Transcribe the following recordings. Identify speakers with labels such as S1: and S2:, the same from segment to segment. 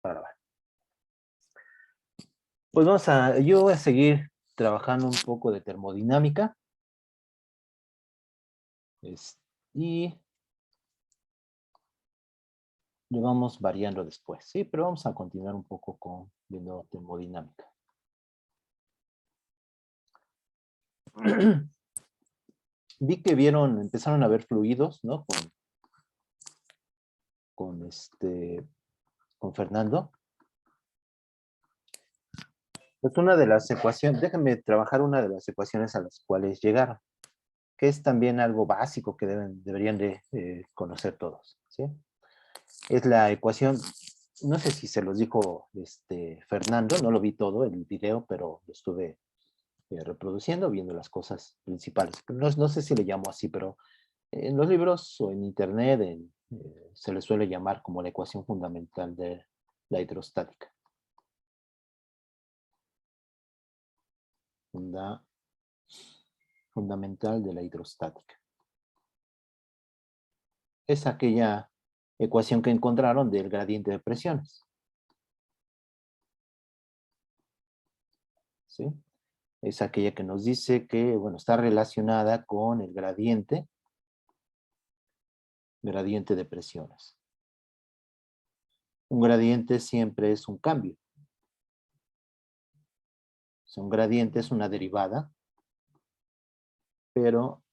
S1: para grabar. Pues yo voy a seguir trabajando un poco de termodinámica. Y lo vamos variando después, ¿sí? Pero vamos a continuar un poco viendo termodinámica. Vi que empezaron a ver fluidos, ¿no? Con Fernando. Pues una de las ecuaciones, déjenme trabajar una de las ecuaciones a las cuales llegaron, que es también algo básico que deberían de conocer todos, ¿sí? Es la ecuación, no sé si se los dijo Fernando, no lo vi todo el video, pero lo estuve reproduciendo, viendo las cosas principales. No sé si le llamo así, pero en los libros o en internet se le suele llamar como la ecuación fundamental de la hidrostática. Fundamental de la hidrostática. Es aquella ecuación que encontraron del gradiente de presiones. ¿Sí? Es aquella que nos dice que, bueno, está relacionada con el gradiente de presiones. Un gradiente siempre es un cambio. O sea, un gradiente es una derivada, pero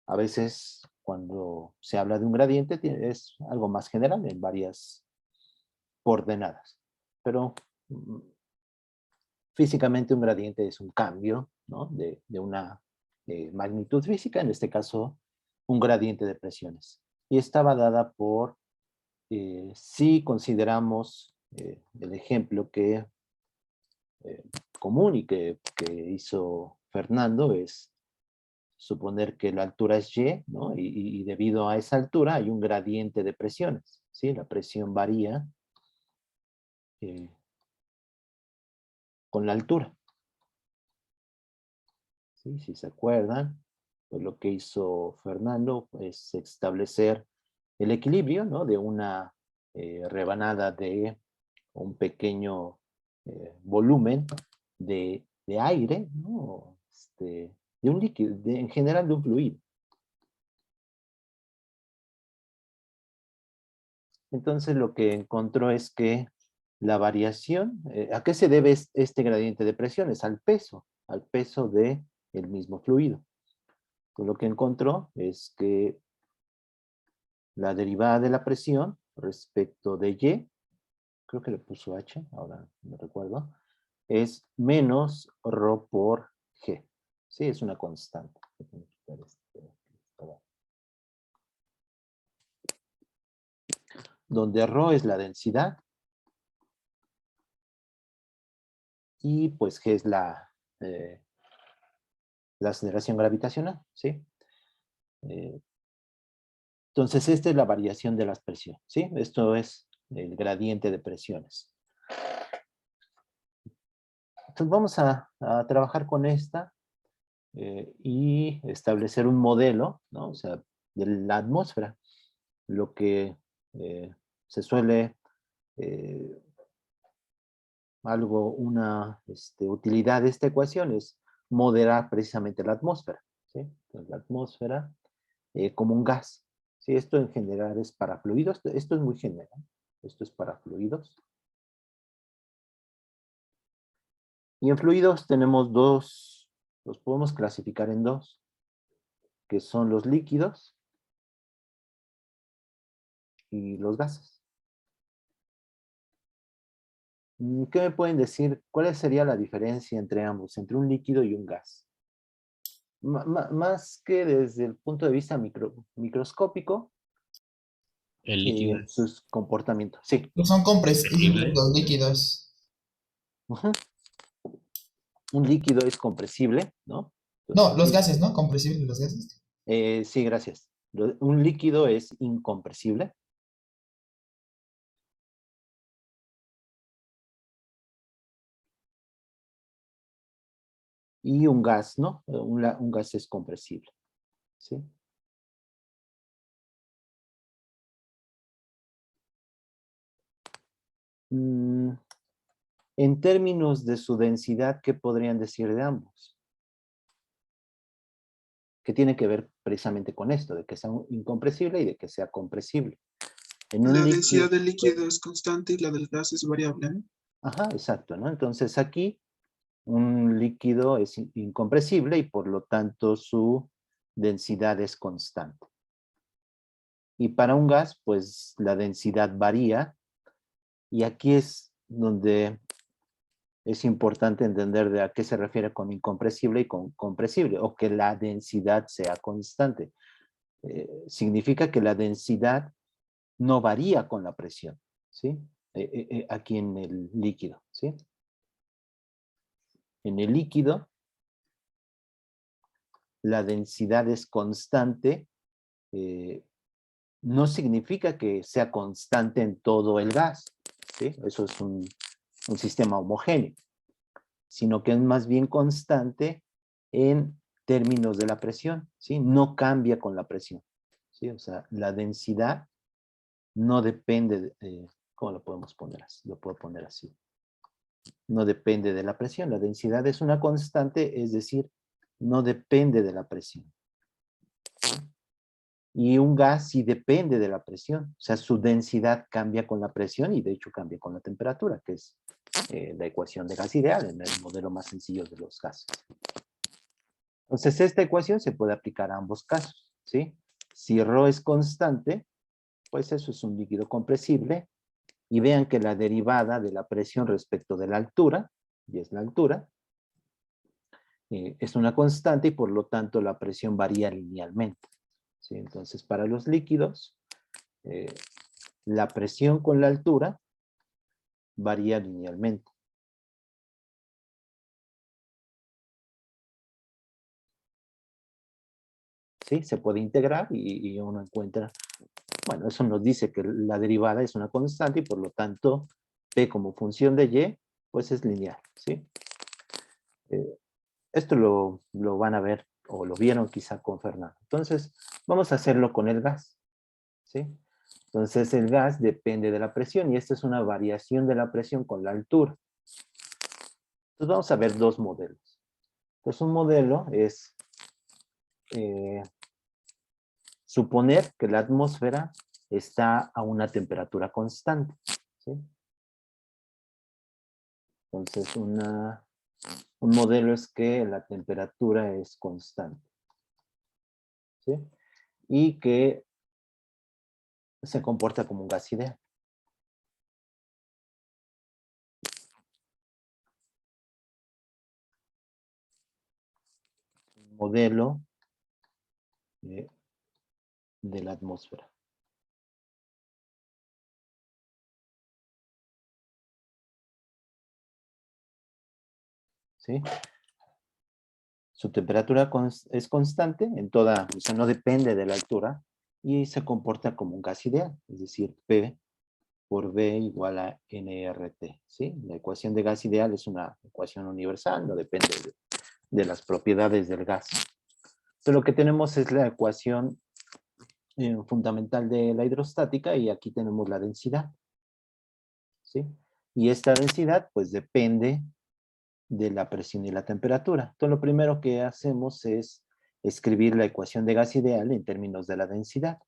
S1: a veces cuando se habla de un gradiente es algo más general en varias coordenadas. Pero físicamente un gradiente es un cambio, ¿no? de una magnitud física, en este caso un gradiente de presiones. Y estaba dada por, si consideramos el ejemplo común y que hizo Fernando, es suponer que la altura es y, ¿no? Y debido a esa altura hay un gradiente de presiones, ¿sí? La presión varía con la altura. ¿Sí? Si se acuerdan, pues lo que hizo Fernando es establecer el equilibrio, ¿no? De una rebanada de un pequeño volumen de aire, ¿no? De un líquido, en general de un fluido. Entonces lo que encontró es que la variación, ¿a qué se debe este gradiente de presiones? Al peso del mismo fluido. Lo que encontró es que la derivada de la presión respecto de Y, creo que le puso H, ahora no recuerdo, es menos ρ por G. Sí, es una constante. Donde ρ es la densidad y pues G es la aceleración gravitacional, ¿sí? Entonces, esta es la variación de las presiones, ¿sí? Esto es el gradiente de presiones. Entonces, vamos a trabajar con esta y establecer un modelo, ¿no? O sea, de la atmósfera. Lo que se suele, una utilidad de esta ecuación es moderar precisamente la atmósfera, ¿sí? Entonces, la atmósfera como un gas. Sí, esto en general es para fluidos. Esto es muy general. Esto es para fluidos. Y en fluidos tenemos dos, los podemos clasificar en dos, que son los líquidos y los gases. ¿Qué me pueden decir? ¿Cuál sería la diferencia entre ambos, entre un líquido y un gas? Más que desde el punto de vista microscópico,
S2: El líquido
S1: sus comportamientos. Sí.
S3: No son compresibles
S2: compresible.
S3: los líquidos.
S1: Uh-huh. Un líquido es compresible, ¿no?
S3: No,
S1: Entonces,
S3: los gases, ¿no? Compresibles los gases.
S1: sí, gracias. Un líquido es incompresible. Y un gas, ¿no? Un gas es compresible. ¿Sí? En términos de su densidad, ¿qué podrían decir de ambos? Que tiene que ver precisamente con esto, de que sea incompresible y de que sea compresible. En un
S4: La
S1: líquido,
S4: densidad del líquido es constante y la del gas es variable, ¿no?
S1: ajá, exacto, ¿no? Entonces aquí un líquido es incompresible y por lo tanto su densidad es constante. Y para un gas, pues la densidad varía y aquí es donde es importante entender de a qué se refiere con incompresible y con compresible, o que la densidad sea constante. Significa que la densidad no varía con la presión, ¿sí? Aquí en el líquido, ¿sí? En el líquido, la densidad es constante, no significa que sea constante en todo el gas, ¿sí? Eso es un sistema homogéneo, sino que es más bien constante en términos de la presión, ¿sí? No cambia con la presión, ¿sí? O sea, la densidad no depende de, ¿cómo lo podemos poner así? Lo puedo poner así. No depende de la presión. La densidad es una constante, es decir, no depende de la presión. Y un gas sí depende de la presión. O sea, su densidad cambia con la presión y de hecho cambia con la temperatura, que es la ecuación de gas ideal en el modelo más sencillo de los gases. Entonces, esta ecuación se puede aplicar a ambos casos, ¿sí? Si ρ es constante, pues eso es un líquido compresible. Y vean que la derivada de la presión respecto de la altura, y es la altura, es una constante y por lo tanto la presión varía linealmente, ¿sí? Entonces, para los líquidos, la presión con la altura varía linealmente. ¿Sí? Se puede integrar y uno encuentra, bueno, eso nos dice que la derivada es una constante y por lo tanto P como función de Y, pues es lineal, ¿sí? Esto lo van a ver o lo vieron quizá con Fernando. Entonces, vamos a hacerlo con el gas, ¿sí? Entonces, el gas depende de la presión y esta es una variación de la presión con la altura. Entonces, vamos a ver dos modelos. Entonces, un modelo es suponer que la atmósfera está a una temperatura constante, ¿sí? Entonces, un modelo es que la temperatura es constante, ¿sí? Y que se comporta como un gas ideal. Un modelo de la atmósfera. ¿Sí? Su temperatura es constante en toda, o sea, no depende de la altura y se comporta como un gas ideal, es decir, P por V igual a nRT, ¿sí? La ecuación de gas ideal es una ecuación universal, no depende de las propiedades del gas. Entonces lo que tenemos es la ecuación fundamental de la hidrostática y aquí tenemos la densidad, ¿sí? Y esta densidad pues depende de la presión y la temperatura. Entonces lo primero que hacemos es escribir la ecuación de gas ideal en términos de la densidad.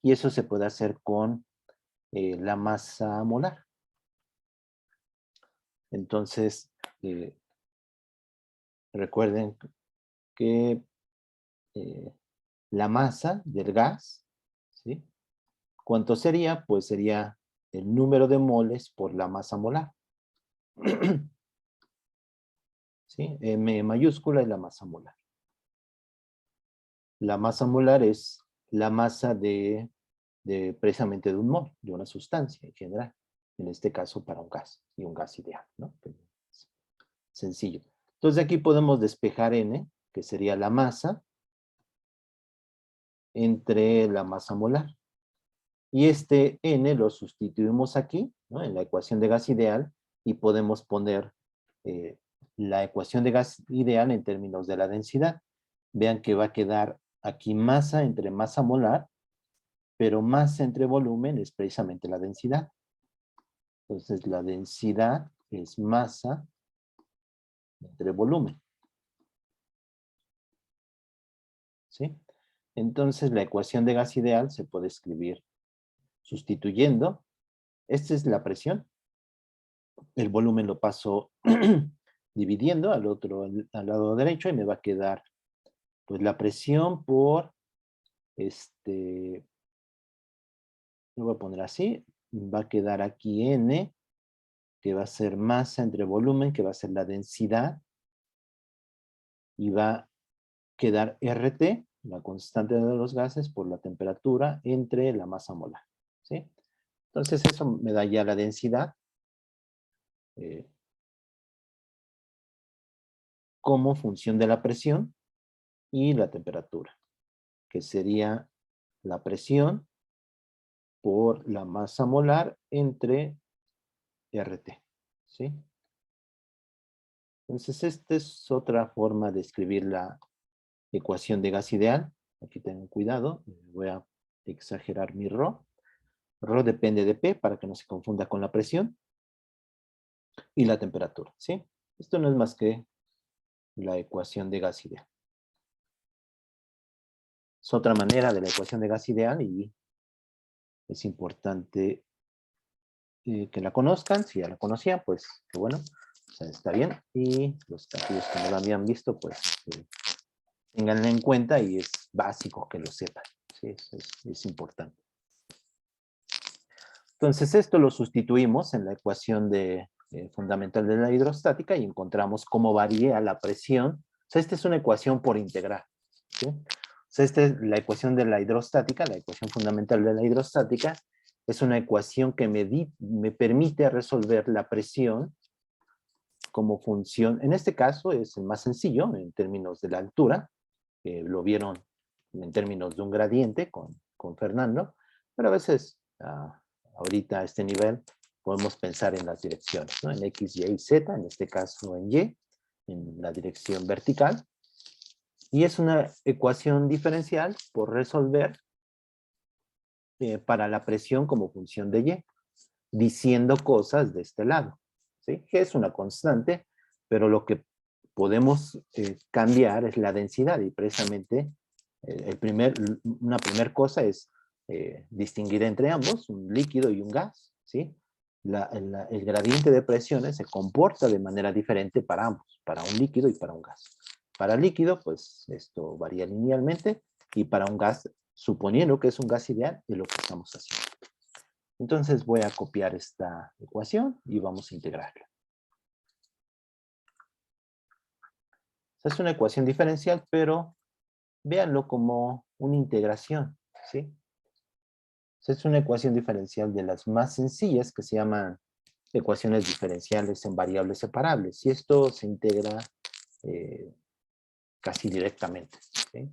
S1: Y eso se puede hacer con la masa molar. Entonces, recuerden que la masa del gas, ¿sí? ¿Cuánto sería? Pues sería el número de moles por la masa molar. ¿Sí? M mayúscula es la masa molar. La masa molar es la masa precisamente de un mol, de una sustancia en general. En este caso para un gas, y un gas ideal, ¿no? Sencillo. Entonces aquí podemos despejar N, que sería la masa, entre la masa molar. Y este N lo sustituimos aquí, ¿no? En la ecuación de gas ideal, y podemos poner la ecuación de gas ideal en términos de la densidad. Vean que va a quedar aquí masa entre masa molar, pero masa entre volumen es precisamente la densidad. Entonces la densidad es masa entre volumen. ¿Sí? Entonces la ecuación de gas ideal se puede escribir sustituyendo. Esta es la presión. El volumen lo paso dividiendo al lado derecho y me va a quedar pues la presión por lo voy a poner así, va a quedar aquí N, que va a ser masa entre volumen, que va a ser la densidad, y va a quedar RT, la constante de los gases, por la temperatura entre la masa molar. ¿Sí? Entonces eso me da ya la densidad como función de la presión y la temperatura, que sería la presión por la masa molar entre RT. ¿Sí? Entonces, esta es otra forma de escribir la ecuación de gas ideal. Aquí tengan cuidado, voy a exagerar mi ρ. ρ depende de P para que no se confunda con la presión y la temperatura, ¿sí? Esto no es más que la ecuación de gas ideal. Es otra manera de la ecuación de gas ideal y es importante que la conozcan. Si ya la conocían, pues que bueno, o sea, está bien. Y los aquellos que no la habían visto, pues ténganla en cuenta y es básico que lo sepan. ¿Sí? Es importante. Entonces esto lo sustituimos en la ecuación fundamental de la hidrostática y encontramos cómo varía la presión. O sea, esta es una ecuación por integrar. ¿Sí? O sea, esta es la ecuación de la hidrostática, la ecuación fundamental de la hidrostática. Es una ecuación que me permite resolver la presión como función. En este caso es el más sencillo en términos de la altura. Lo vieron en términos de un gradiente con Fernando, pero a veces ahorita a este nivel podemos pensar en las direcciones, ¿no? En X, Y y Z, en este caso en Y, en la dirección vertical. Y es una ecuación diferencial por resolver para la presión como función de Y, diciendo cosas de este lado, ¿sí? Que es una constante, pero lo que podemos cambiar es la densidad y precisamente una primera cosa es distinguir entre ambos, un líquido y un gas, ¿sí? El gradiente de presiones se comporta de manera diferente para ambos, para un líquido y para un gas. Para líquido, pues esto varía linealmente y para un gas, suponiendo que es un gas ideal, es lo que estamos haciendo. Entonces voy a copiar esta ecuación y vamos a integrarla. Es una ecuación diferencial, pero véanlo como una integración, ¿sí? Es una ecuación diferencial de las más sencillas que se llaman ecuaciones diferenciales en variables separables. Y esto se integra casi directamente, ¿sí?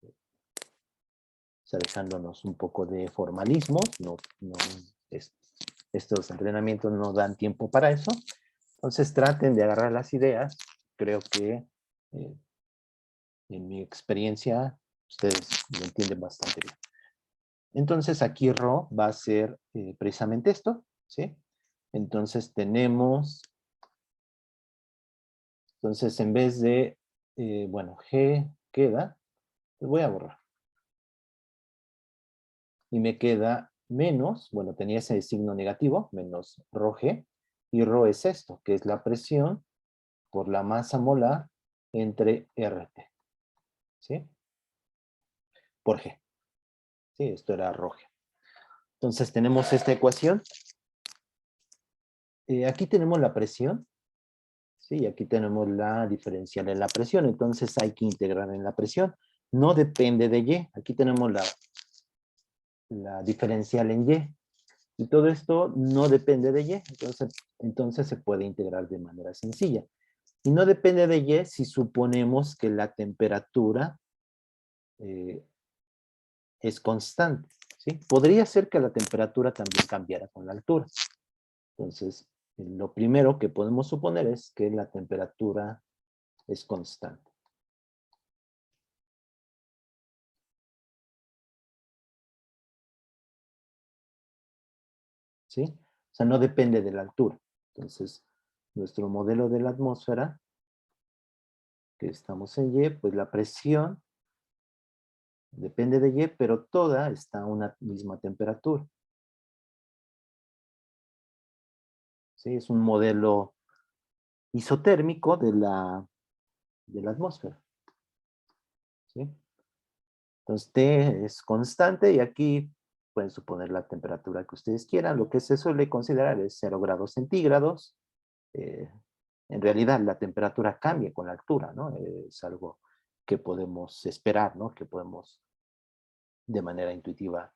S1: O sea, dejándonos un poco de formalismo. Estos entrenamientos no dan tiempo para eso. Entonces traten de agarrar las ideas. Creo que en mi experiencia ustedes lo entienden bastante bien. Entonces aquí ρ va a ser precisamente esto, ¿sí? Entonces tenemos, entonces en vez de, bueno, G queda, lo voy a borrar. Y me queda menos, bueno, tenía ese signo negativo, menos ρg, y ρ es esto, que es la presión por la masa molar entre RT, ¿sí? Por G. Sí, esto era ρg. Entonces tenemos esta ecuación. Aquí tenemos la presión. Sí, aquí tenemos la diferencial en la presión. Entonces hay que integrar en la presión. No depende de Y. Aquí tenemos la diferencial en Y. Y todo esto no depende de Y. Entonces se puede integrar de manera sencilla. Y no depende de Y si suponemos que la temperatura es constante. ¿Sí? Podría ser que la temperatura también cambiara con la altura. Entonces, lo primero que podemos suponer es que la temperatura es constante. ¿Sí? O sea, no depende de la altura. Entonces, nuestro modelo de la atmósfera, que estamos en Y, pues la presión depende de Y, pero toda está a una misma temperatura. ¿Sí? Es un modelo isotérmico de la atmósfera. ¿Sí? Entonces, T es constante y aquí pueden suponer la temperatura que ustedes quieran. Lo que se suele considerar es 0 grados centígrados. En realidad, la temperatura cambia con la altura, ¿no? Es algo que podemos esperar, ¿no? Que podemos de manera intuitiva,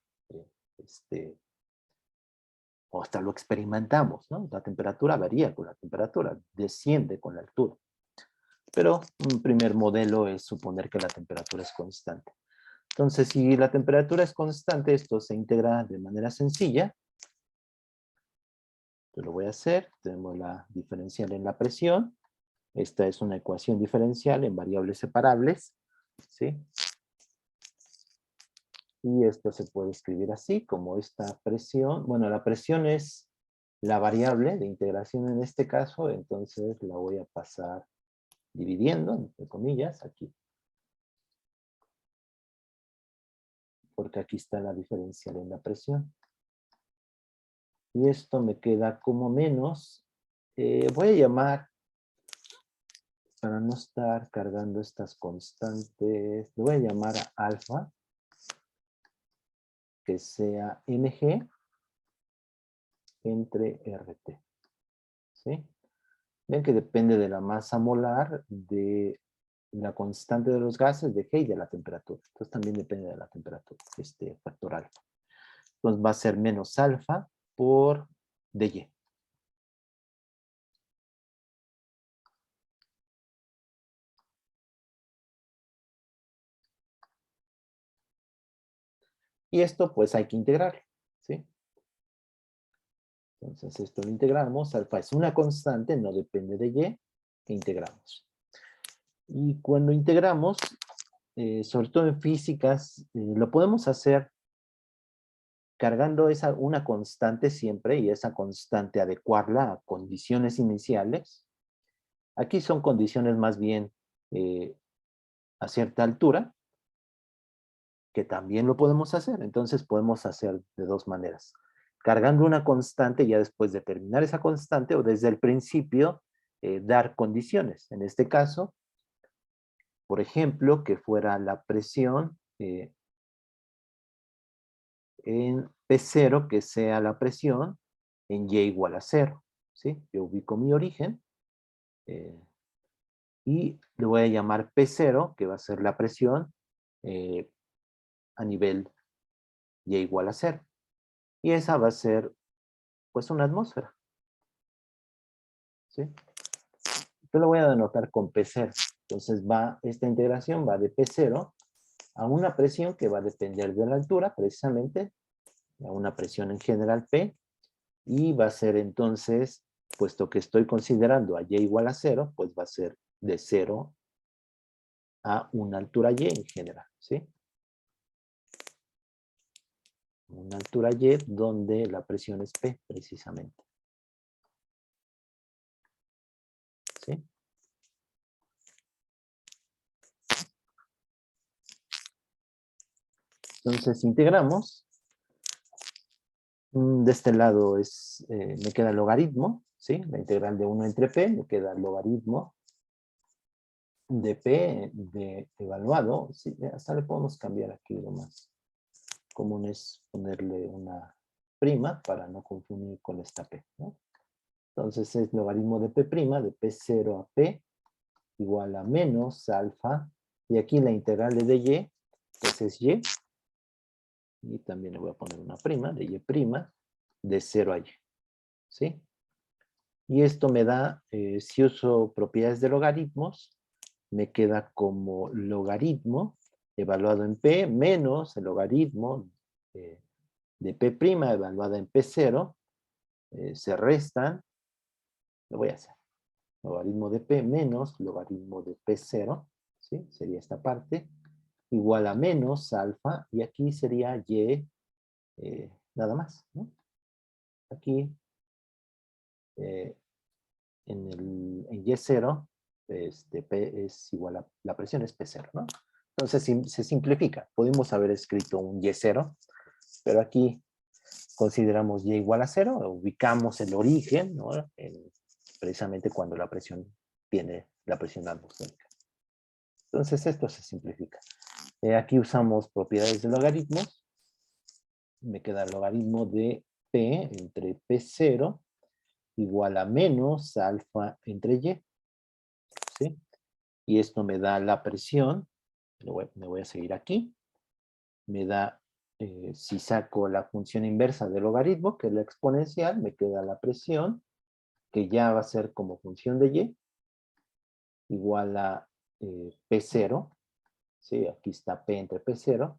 S1: o hasta lo experimentamos, ¿no? La temperatura varía con la temperatura, desciende con la altura. Pero un primer modelo es suponer que la temperatura es constante. Entonces, si la temperatura es constante, esto se integra de manera sencilla. Yo lo voy a hacer. Tenemos la diferencial en la presión. Esta es una ecuación diferencial en variables separables. ¿Sí? Y esto se puede escribir así, como esta presión. Bueno, la presión es la variable de integración en este caso, entonces la voy a pasar dividiendo, entre comillas, aquí. Porque aquí está la diferencial en la presión. Y esto me queda como menos, voy a llamar, para no estar cargando estas constantes, lo voy a llamar a alfa, que sea mg entre RT. ¿Sí? Ven que depende de la masa molar, de la constante de los gases, de G y de la temperatura. Entonces también depende de la temperatura, este factor alfa. Entonces va a ser menos alfa por dy. Y esto pues hay que integrarlo, ¿sí? Entonces esto lo integramos, alfa es una constante, no depende de y, que integramos. Y cuando integramos, sobre todo en físicas, lo podemos hacer cargando una constante siempre, y esa constante adecuarla a condiciones iniciales. Aquí son condiciones más bien a cierta altura, que también lo podemos hacer. Entonces podemos hacer de dos maneras. Cargando una constante, ya después determinar esa constante, o desde el principio dar condiciones. En este caso, por ejemplo, que fuera la presión en P0, que sea la presión en Y igual a 0. ¿Sí? Yo ubico mi origen y le voy a llamar P0, que va a ser la presión a nivel Y igual a 0. Y esa va a ser, pues, una atmósfera. ¿Sí? Yo lo voy a denotar con P0. Entonces esta integración va de P0 a una presión que va a depender de la altura, precisamente, a una presión en general P, y va a ser entonces, puesto que estoy considerando a Y igual a 0, pues va a ser de 0 a una altura Y en general, ¿sí? Una altura Y donde la presión es P, precisamente. ¿Sí? Entonces integramos. De este lado me queda el logaritmo, ¿sí? La integral de 1 entre P, me queda el logaritmo de P evaluado. Sí, hasta le podemos cambiar aquí lo más común es ponerle una prima para no confundir con esta P, ¿no? Entonces es logaritmo de P', de P0 a P, igual a menos alfa, y aquí la integral de dy, pues es y, y también le voy a poner una prima, de y', de 0 a y, ¿sí? Y esto me da, si uso propiedades de logaritmos, me queda como logaritmo evaluado en P menos el logaritmo de P' evaluada en P0, se restan, lo voy a hacer, logaritmo de P menos logaritmo de P0, ¿sí? Sería esta parte, igual a menos alfa, y aquí sería y nada más, ¿no? Aquí en Y0, P es igual a, la presión es P0, ¿no? Entonces se simplifica. Podemos haber escrito un Y0, pero aquí consideramos Y igual a 0, ubicamos el origen, ¿no? Precisamente cuando la presión tiene la presión atmosférica. Entonces esto se simplifica. Aquí usamos propiedades de logaritmos. Me queda el logaritmo de P entre P0 igual a menos alfa entre Y. ¿Sí? Y esto me da la presión. Me voy a seguir aquí. Me da, si saco la función inversa del logaritmo, que es la exponencial, me queda la presión, que ya va a ser como función de Y, igual a P0. ¿Sí? Aquí está P entre P0,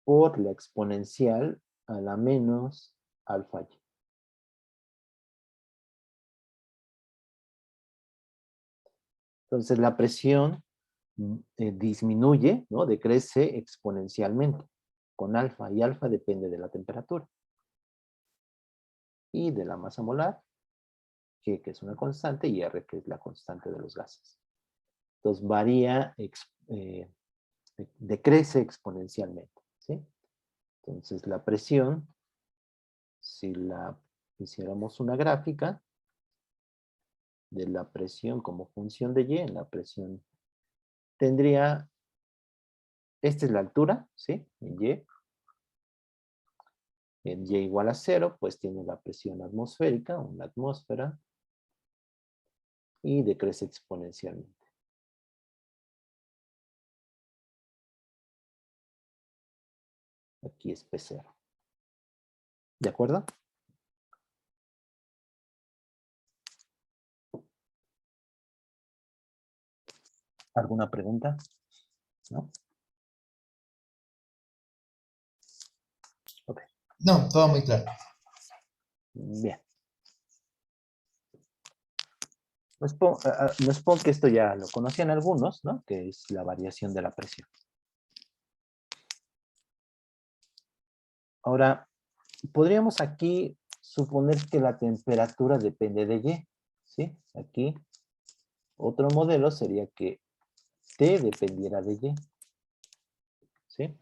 S1: por la exponencial a la menos alfa Y. Entonces la presión disminuye, ¿no? Decrece exponencialmente con alfa, y alfa depende de la temperatura y de la masa molar, G, que es una constante, y R, que es la constante de los gases. Entonces varía, decrece exponencialmente, ¿sí? Entonces la presión, si la hiciéramos una gráfica de la presión como función de Y, la presión tendría, esta es la altura, ¿sí? En Y igual a 0, pues tiene la presión atmosférica, una atmósfera, y decrece exponencialmente. Aquí es P0. ¿De acuerdo? ¿Alguna pregunta? ¿No? Ok.
S3: No, todo muy claro.
S1: Bien. Me supongo que esto ya lo conocían algunos, ¿no? Que es la variación de la presión. Ahora, podríamos aquí suponer que la temperatura depende de Y, ¿sí? Aquí, otro modelo sería que T dependiera de Y, ¿sí?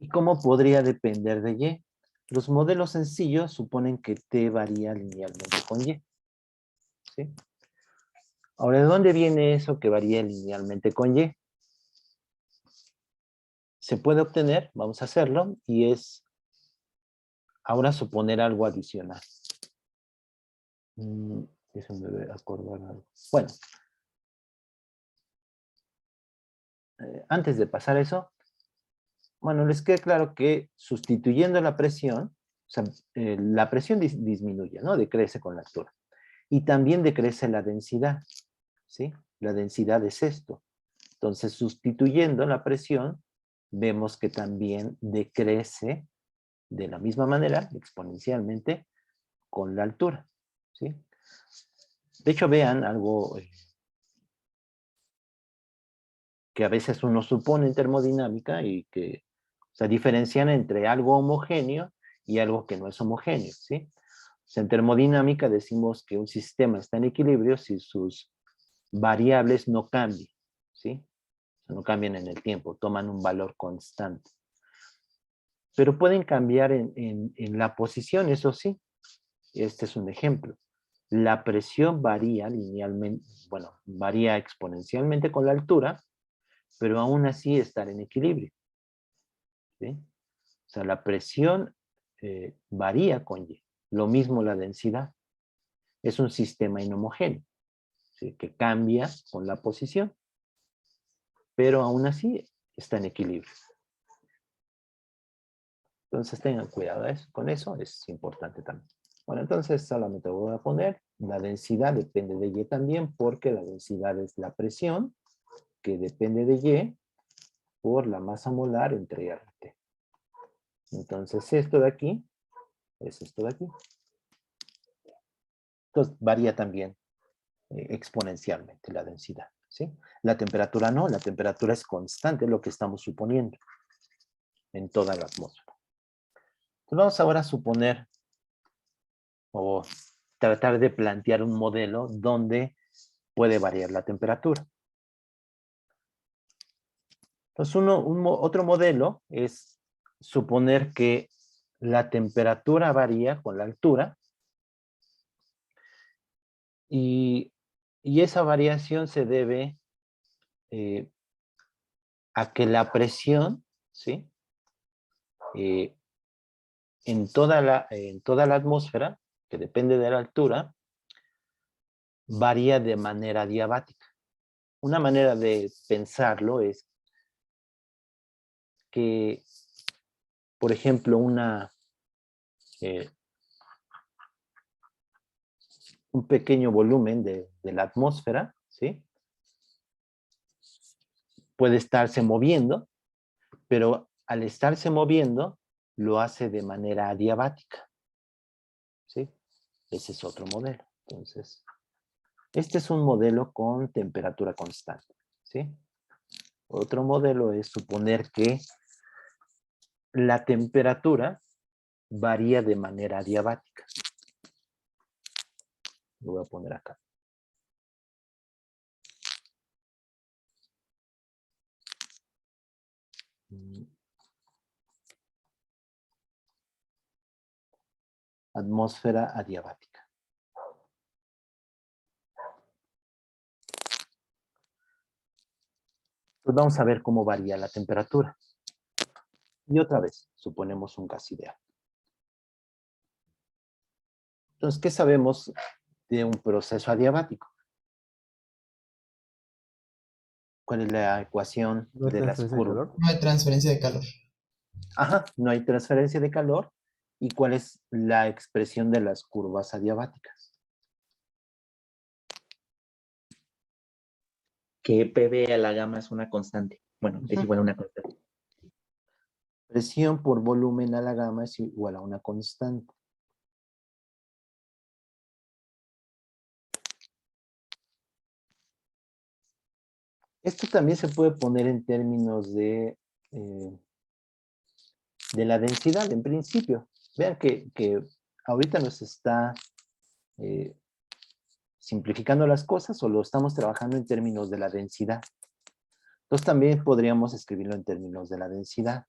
S1: ¿Y cómo podría depender de Y? Los modelos sencillos suponen que T varía linealmente con Y, ¿sí? Ahora, ¿de dónde viene eso que varía linealmente con Y? Se puede obtener, vamos a hacerlo, y es ahora suponer algo adicional. Déjenme acordar algo. Bueno, antes de pasar eso, bueno, les queda claro que sustituyendo la presión, o sea, la presión disminuye, ¿no? Decrece con la altura. Y también decrece la densidad, ¿sí? La densidad es esto. Entonces, sustituyendo la presión, vemos que también decrece de la misma manera, exponencialmente, con la altura, ¿sí? De hecho, vean algo que a veces uno supone en termodinámica y que se diferencian entre algo homogéneo y algo que no es homogéneo, ¿sí? O sea, en termodinámica decimos que un sistema está en equilibrio si sus variables no cambian, ¿sí? O sea, no cambian en el tiempo, toman un valor constante. Pero pueden cambiar en la posición, eso sí. Este es un ejemplo. La presión varía linealmente, bueno, varía exponencialmente con la altura, pero aún así estar en equilibrio, ¿sí? O sea, la presión varía con Y. Lo mismo la densidad. Es un sistema inhomogéneo, ¿sí? Que cambia con la posición, pero aún así está en equilibrio. Entonces tengan cuidado con eso, es importante también. Bueno, entonces solamente voy a poner, la densidad depende de Y también, porque la densidad es la presión, que depende de Y, por la masa molar entre R y T. Entonces esto de aquí, es esto de aquí. Entonces varía también exponencialmente la densidad, ¿sí? La temperatura no, la temperatura es constante, lo que estamos suponiendo en toda la atmósfera. Entonces vamos ahora a suponer o tratar de plantear un modelo donde puede variar la temperatura. Entonces, otro modelo es suponer que la temperatura varía con la altura y esa variación se debe a que la presión, ¿sí? En toda la atmósfera, que depende de la altura, varía de manera adiabática. Una manera de pensarlo es que, por ejemplo, un pequeño volumen de la atmósfera, ¿sí? Puede estarse moviendo, pero al estarse moviendo, lo hace de manera adiabática, ¿sí? Ese es otro modelo. Entonces, este es un modelo con temperatura constante, ¿sí? Otro modelo es suponer que la temperatura varía de manera adiabática. Lo voy a poner acá. Atmósfera adiabática. Pues vamos a ver cómo varía la temperatura. Y otra vez, suponemos un gas ideal. Entonces, ¿qué sabemos de un proceso adiabático? ¿Cuál es la ecuación
S5: ¿No hay
S1: de las
S5: transferencia de
S1: curvas?
S5: calor?
S3: No hay transferencia de calor.
S1: Ajá, no hay transferencia de calor. ¿Y cuál es la expresión de las curvas adiabáticas?
S6: Que PV a la gamma es una constante. Bueno, es igual a una constante.
S1: Presión por volumen a la gamma es igual a una constante. Esto también se puede poner en términos de la densidad, en principio. Vean que ahorita nos está simplificando las cosas o lo estamos trabajando en términos de la densidad. Entonces también podríamos escribirlo en términos de la densidad.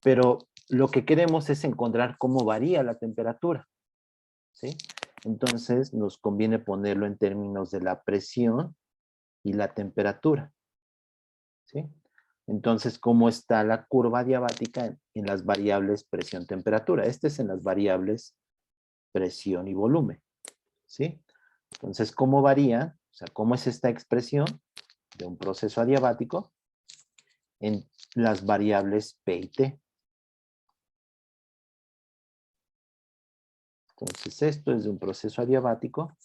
S1: Pero lo que queremos es encontrar cómo varía la temperatura, ¿sí? Entonces nos conviene ponerlo en términos de la presión y la temperatura, ¿sí? Entonces, ¿cómo está la curva adiabática en las variables presión-temperatura? Este es en las variables presión y volumen, ¿sí? Entonces, ¿cómo varía? O sea, ¿cómo es esta expresión de un proceso adiabático en las variables P y T? Entonces, esto es de un proceso adiabático.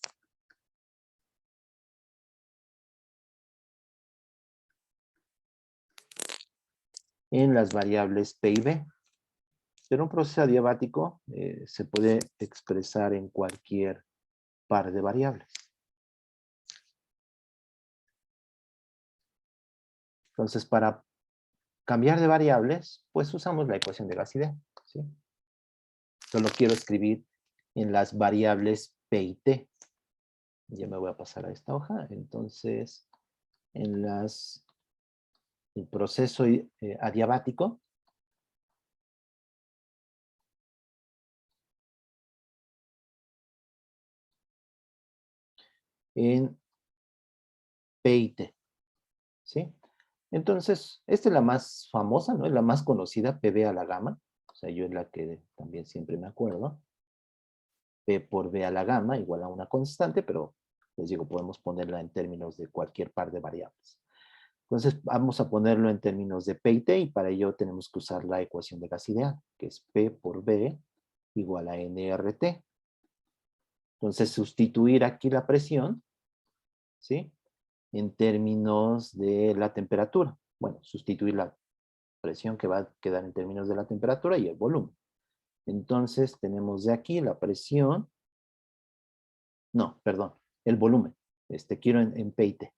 S1: En las variables P y B. Pero un proceso adiabático se puede expresar en cualquier par de variables. Entonces, para cambiar de variables, pues usamos la ecuación de gas ideal, ¿sí? Solo quiero escribir en las variables P y T. Ya me voy a pasar a esta hoja. Entonces, en el proceso adiabático, en P y T, ¿sí? Entonces, esta es la más famosa, ¿no? Es la más conocida, PV a la gamma. O sea, yo es la que también siempre me acuerdo. P por B a la gamma igual a una constante, pero les digo, podemos ponerla en términos de cualquier par de variables. Entonces, vamos a ponerlo en términos de P y T, y para ello tenemos que usar la ecuación de gas ideal, que es P por B igual a nRT. Entonces, sustituir aquí la presión, ¿sí? En términos de la temperatura. Bueno, sustituir la presión que va a quedar en términos de la temperatura y el volumen. Entonces, tenemos de aquí la presión. No, perdón, el volumen. Quiero en P y T.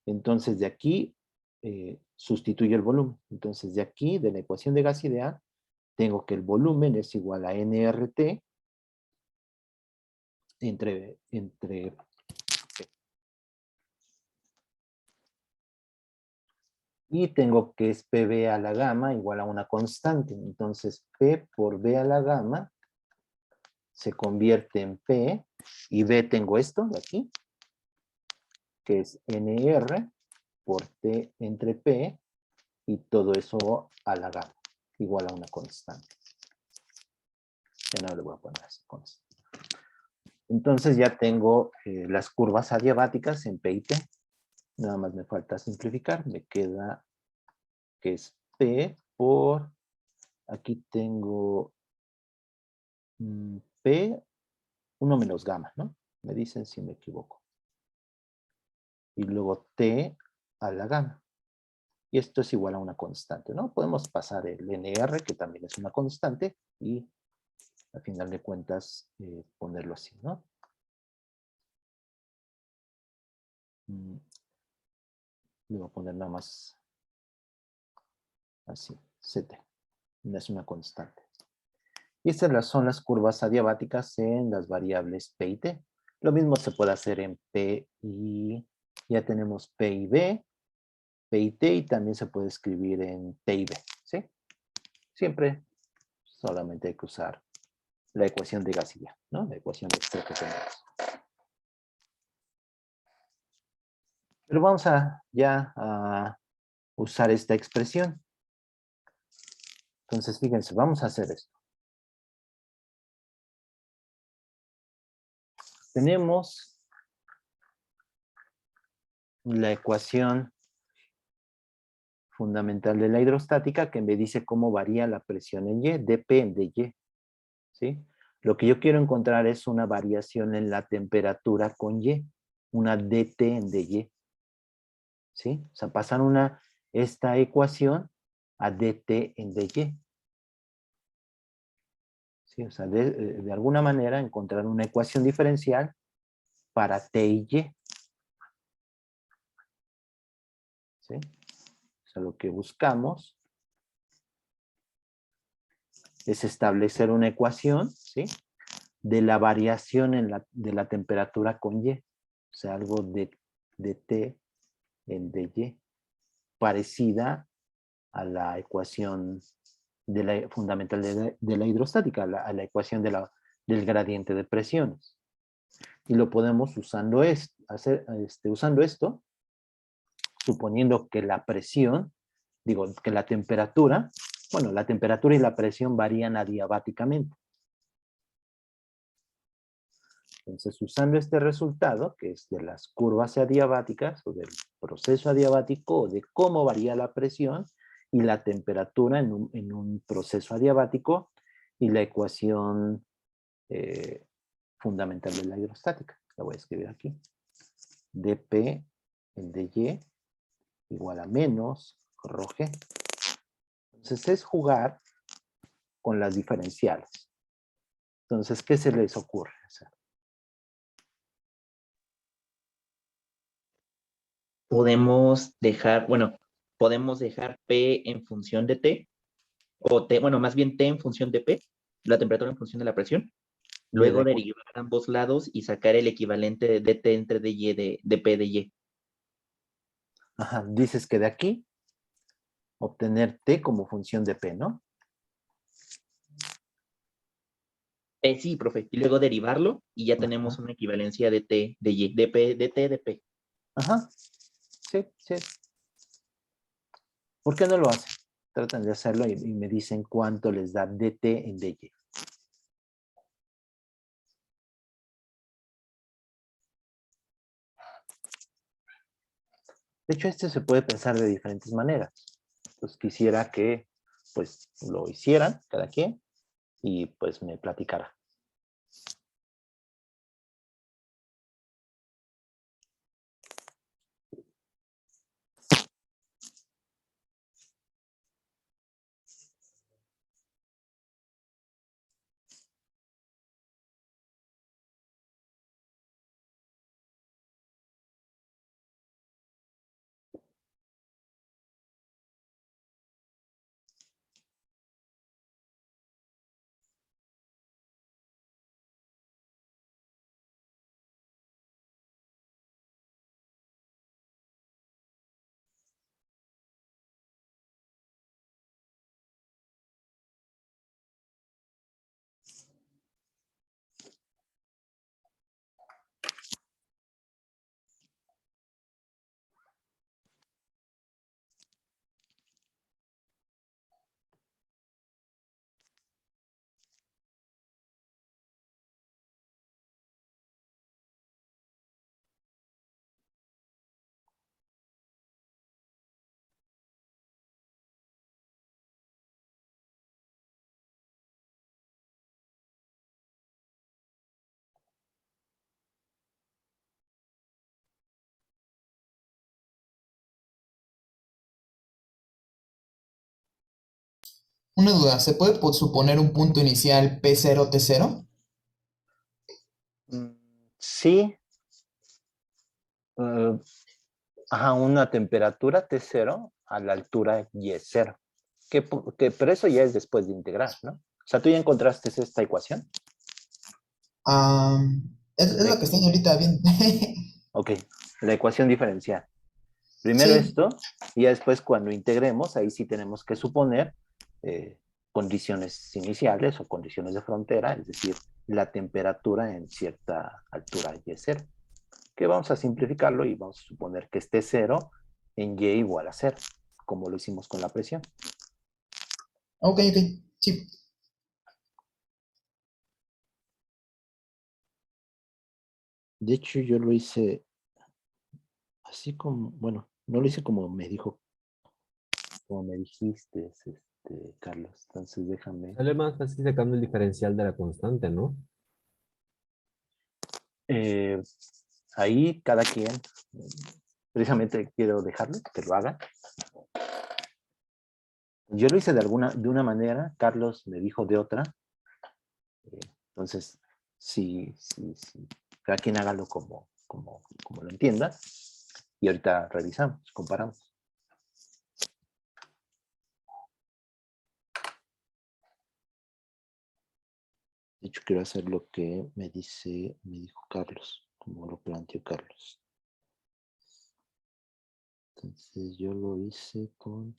S1: Entonces, de aquí sustituyo el volumen. Entonces, de aquí, de la ecuación de gas ideal, tengo que el volumen es igual a nRT entre P. Y tengo que es PB a la gamma igual a una constante. Entonces P por B a la gamma se convierte en P, y B tengo esto de aquí, que es NR por T entre P, y todo eso a la gamma, igual a una constante. Ya no le voy a poner así constante. Entonces ya tengo las curvas adiabáticas en P y T. Nada más me falta simplificar. Me queda que es P por, aquí tengo P, 1 menos gamma, ¿no? Me dicen si me equivoco. Y luego T a la gamma. Y esto es igual a una constante, ¿no? Podemos pasar el NR, que también es una constante, y al final de cuentas ponerlo así, ¿no? Le voy a poner nada más así, CT. No es una constante. Y estas son las curvas adiabáticas en las variables P y T. Lo mismo se puede hacer en P y... Ya tenemos P y B, P y T, y también se puede escribir en T y B, ¿sí? Siempre solamente hay que usar la ecuación de Gasilla, ¿no? La ecuación de X que tenemos. Pero vamos ya a usar esta expresión. Entonces, fíjense, vamos a hacer esto. Tenemos la ecuación fundamental de la hidrostática que me dice cómo varía la presión en Y, dP en dy, ¿sí? Lo que yo quiero encontrar es una variación en la temperatura con Y, una dt en dy, ¿sí? O sea, pasar esta ecuación a dt en dy. ¿Sí? O sea, de alguna manera encontrar una ecuación diferencial para T y Y. ¿Sí? O sea, lo que buscamos es establecer una ecuación, ¿sí? De la variación de la temperatura con Y. O sea, algo de T en dy, parecida a la ecuación fundamental de la hidrostática, a la ecuación del gradiente de presiones. Y lo podemos usando esto, suponiendo que la presión, que la temperatura, bueno, la temperatura y la presión varían adiabáticamente. Entonces, usando este resultado, que es de las curvas adiabáticas, o del proceso adiabático, o de cómo varía la presión y la temperatura en un proceso adiabático, y la ecuación fundamental de la hidrostática. La voy a escribir aquí. dP en dy igual a menos rho g. Entonces, es jugar con las diferenciales. Entonces, ¿qué se les ocurre hacer?
S6: Podemos dejar P en función de T, o T, bueno, más bien T en función de P, la temperatura en función de la presión, luego derivar ambos lados y sacar el equivalente de T entre dy de P de Y.
S1: Ajá, dices que de aquí obtener T como función de P, ¿no?
S6: Sí, profe, y luego derivarlo y ya tenemos una equivalencia de T de Y, de P, de T de P.
S1: Ajá, sí, sí. ¿Por qué no lo hacen? Tratan de hacerlo y me dicen cuánto les da dt en dy. De hecho, este se puede pensar de diferentes maneras. Pues quisiera que pues lo hicieran cada quien y pues me platicara.
S3: Una duda, ¿se puede suponer un punto inicial P0, T0?
S1: Sí, eh, ajá, una temperatura T0 a la altura Y0. Pero eso ya es después de integrar, ¿no? O sea, tú ya encontraste esta ecuación.
S3: Ah, es lo que estoy ahorita viendo.
S1: Ok, la ecuación diferencial. Primero
S3: Sí,
S1: esto, y ya después cuando integremos, ahí sí tenemos que suponer condiciones iniciales o condiciones de frontera, es decir, la temperatura en cierta altura Y0. Que vamos a simplificarlo y vamos a suponer que esté 0 en Y igual a 0, como lo hicimos con la presión.
S3: ok, sí.
S1: De hecho, yo lo hice así como, bueno, no lo hice como me dijo, como me dijiste, Carlos. Entonces déjame.
S2: Sale más fácil sacando el diferencial de la constante, ¿no?
S1: eh, Ahí cada quien, precisamente quiero dejarlo, que lo haga. Yo lo hice de una manera, Carlos me dijo de otra. Entonces, sí, cada quien hágalo como lo entienda. Y ahorita revisamos, comparamos. De hecho, quiero hacer lo que me dijo Carlos, como lo planteó Carlos. Entonces yo lo hice con...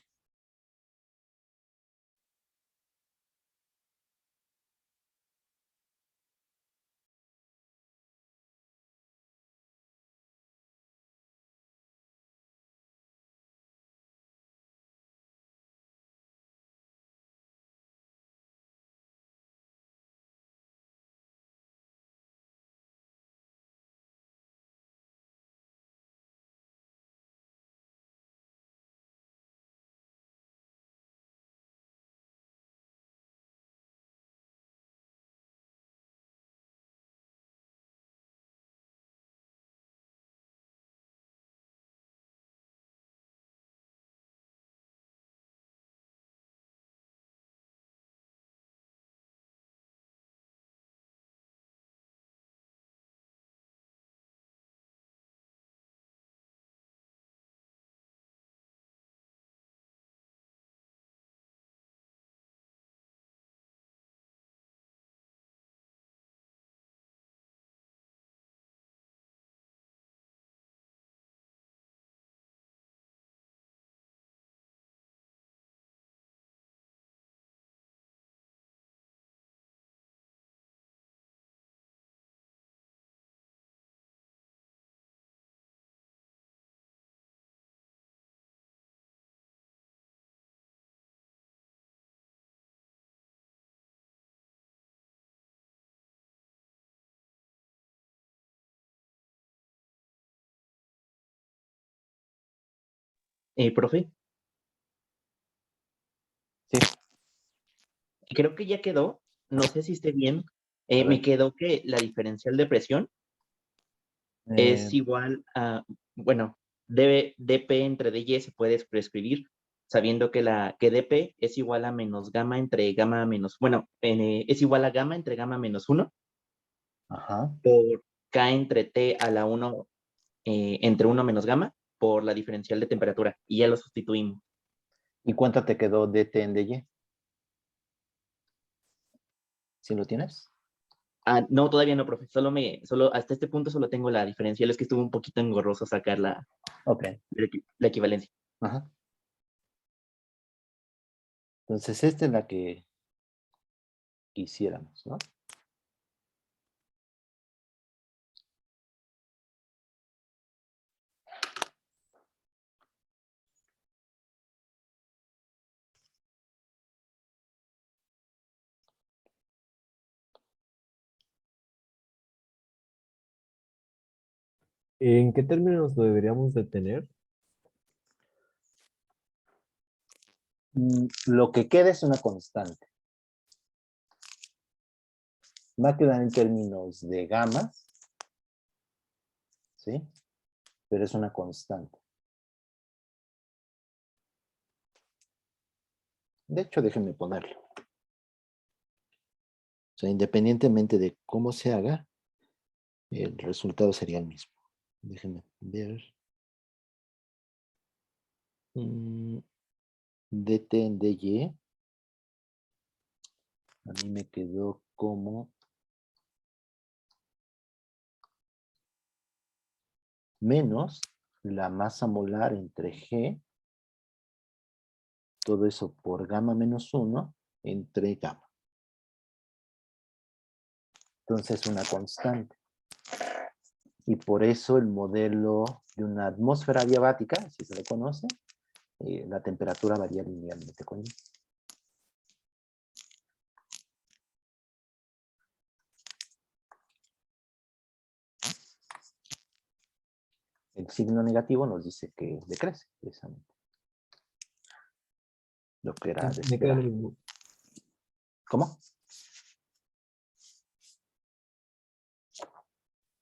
S6: Profe,
S1: Sí,
S6: creo que ya quedó. No sé si esté bien.
S1: a
S6: Me
S1: ver.
S6: quedó que la diferencial de presión
S1: Eh,
S6: es igual a, bueno, dp entre dy se puede prescribir sabiendo que dp es igual a menos gamma entre gamma menos, bueno, es igual a gamma entre gamma menos 1
S1: ajá.
S6: por k entre t a la 1 entre 1 menos gamma por la diferencial de temperatura y ya lo sustituimos.
S1: ¿Y cuánto te quedó dt en dy? ¿Sí lo tienes?
S6: Ah, no, todavía no, profe. Solo hasta este punto solo tengo la diferencial. Es que estuvo un poquito engorroso sacar
S1: Ok.
S6: la equivalencia.
S1: Ajá. Entonces esta es la que quisiéramos, ¿no?
S2: ¿En qué términos lo deberíamos de tener?
S1: Lo que queda es una constante. Va a quedar en términos de gamas, ¿sí? Pero es una constante. De hecho, déjenme ponerlo. O sea, independientemente de cómo se haga, el resultado sería el mismo. Déjenme ver. DT en DY. A mí me quedó como menos la masa molar entre G, todo eso por gamma menos 1 entre gamma. Entonces, una constante. Y por eso el modelo de una atmósfera adiabática, si se le conoce, la temperatura varía linealmente con I. El signo negativo nos dice que decrece, precisamente. Lo que era de
S2: Me queda lo
S1: esperar.
S2: mismo.
S1: ¿Cómo?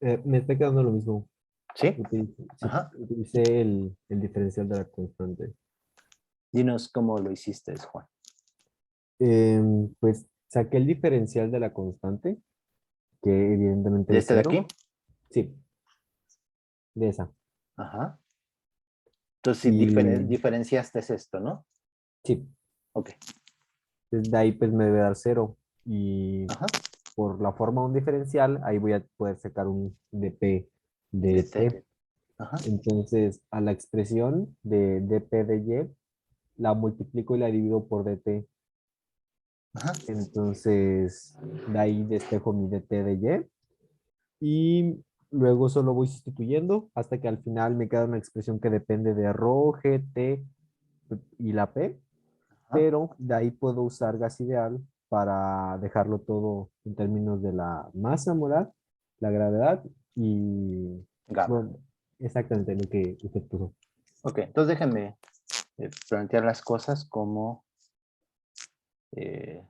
S2: Me está quedando lo mismo.
S1: ¿Sí?
S2: Sí,
S1: Ajá.
S2: utilicé el diferencial de la constante.
S1: Dinos cómo lo hiciste, Juan.
S2: Pues saqué el diferencial de la constante, que evidentemente
S1: ¿De
S2: es
S1: este de
S2: cero.
S1: aquí?
S2: Sí, de esa.
S1: Ajá. Entonces, si
S2: Y
S1: diferenciaste es esto, ¿no?
S2: sí,
S1: Ok.
S2: desde ahí pues me debe dar cero. Y
S1: Ajá.
S2: por la forma de un diferencial, ahí voy a poder sacar un dp de
S1: De T.
S2: t.
S1: Ajá.
S2: Entonces, a la expresión de dp de y, la multiplico y la divido por dt.
S1: Ajá.
S2: Entonces, de ahí despejo mi dt de y luego solo voy sustituyendo hasta que al final me queda una expresión que depende de ρ, g, t y la p,
S1: Ajá.
S2: pero de ahí puedo usar gas ideal para dejarlo todo en términos de la masa molar, la gravedad y,
S1: Gamma.
S2: bueno, exactamente lo que usted puso.
S1: Ok, entonces déjenme plantear las cosas eh,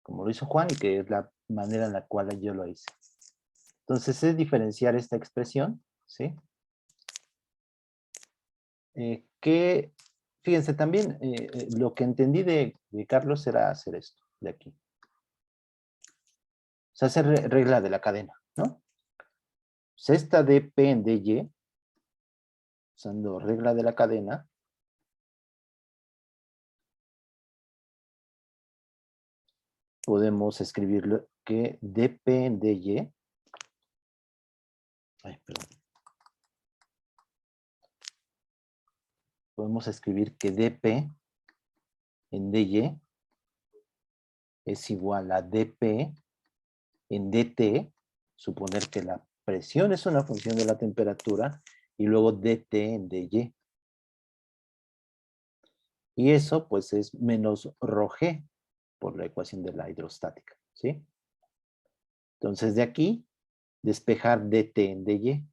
S1: como lo hizo Juan y que es la manera en la cual yo lo hice. Entonces es diferenciar esta expresión, ¿sí? Que, fíjense, también lo que entendí de Carlos era hacer esto, de aquí. O sea, hacer regla de la cadena, ¿no? Pues esta de P en DY, usando regla de la cadena, podemos escribirlo que dp en dy, ay, perdón, podemos escribir que dp en dy es igual a dp en dt, suponer que la presión es una función de la temperatura, y luego dt en dy. Y eso pues es menos ρg por la ecuación de la hidrostática, ¿sí? Entonces de aquí, despejar dt en dy,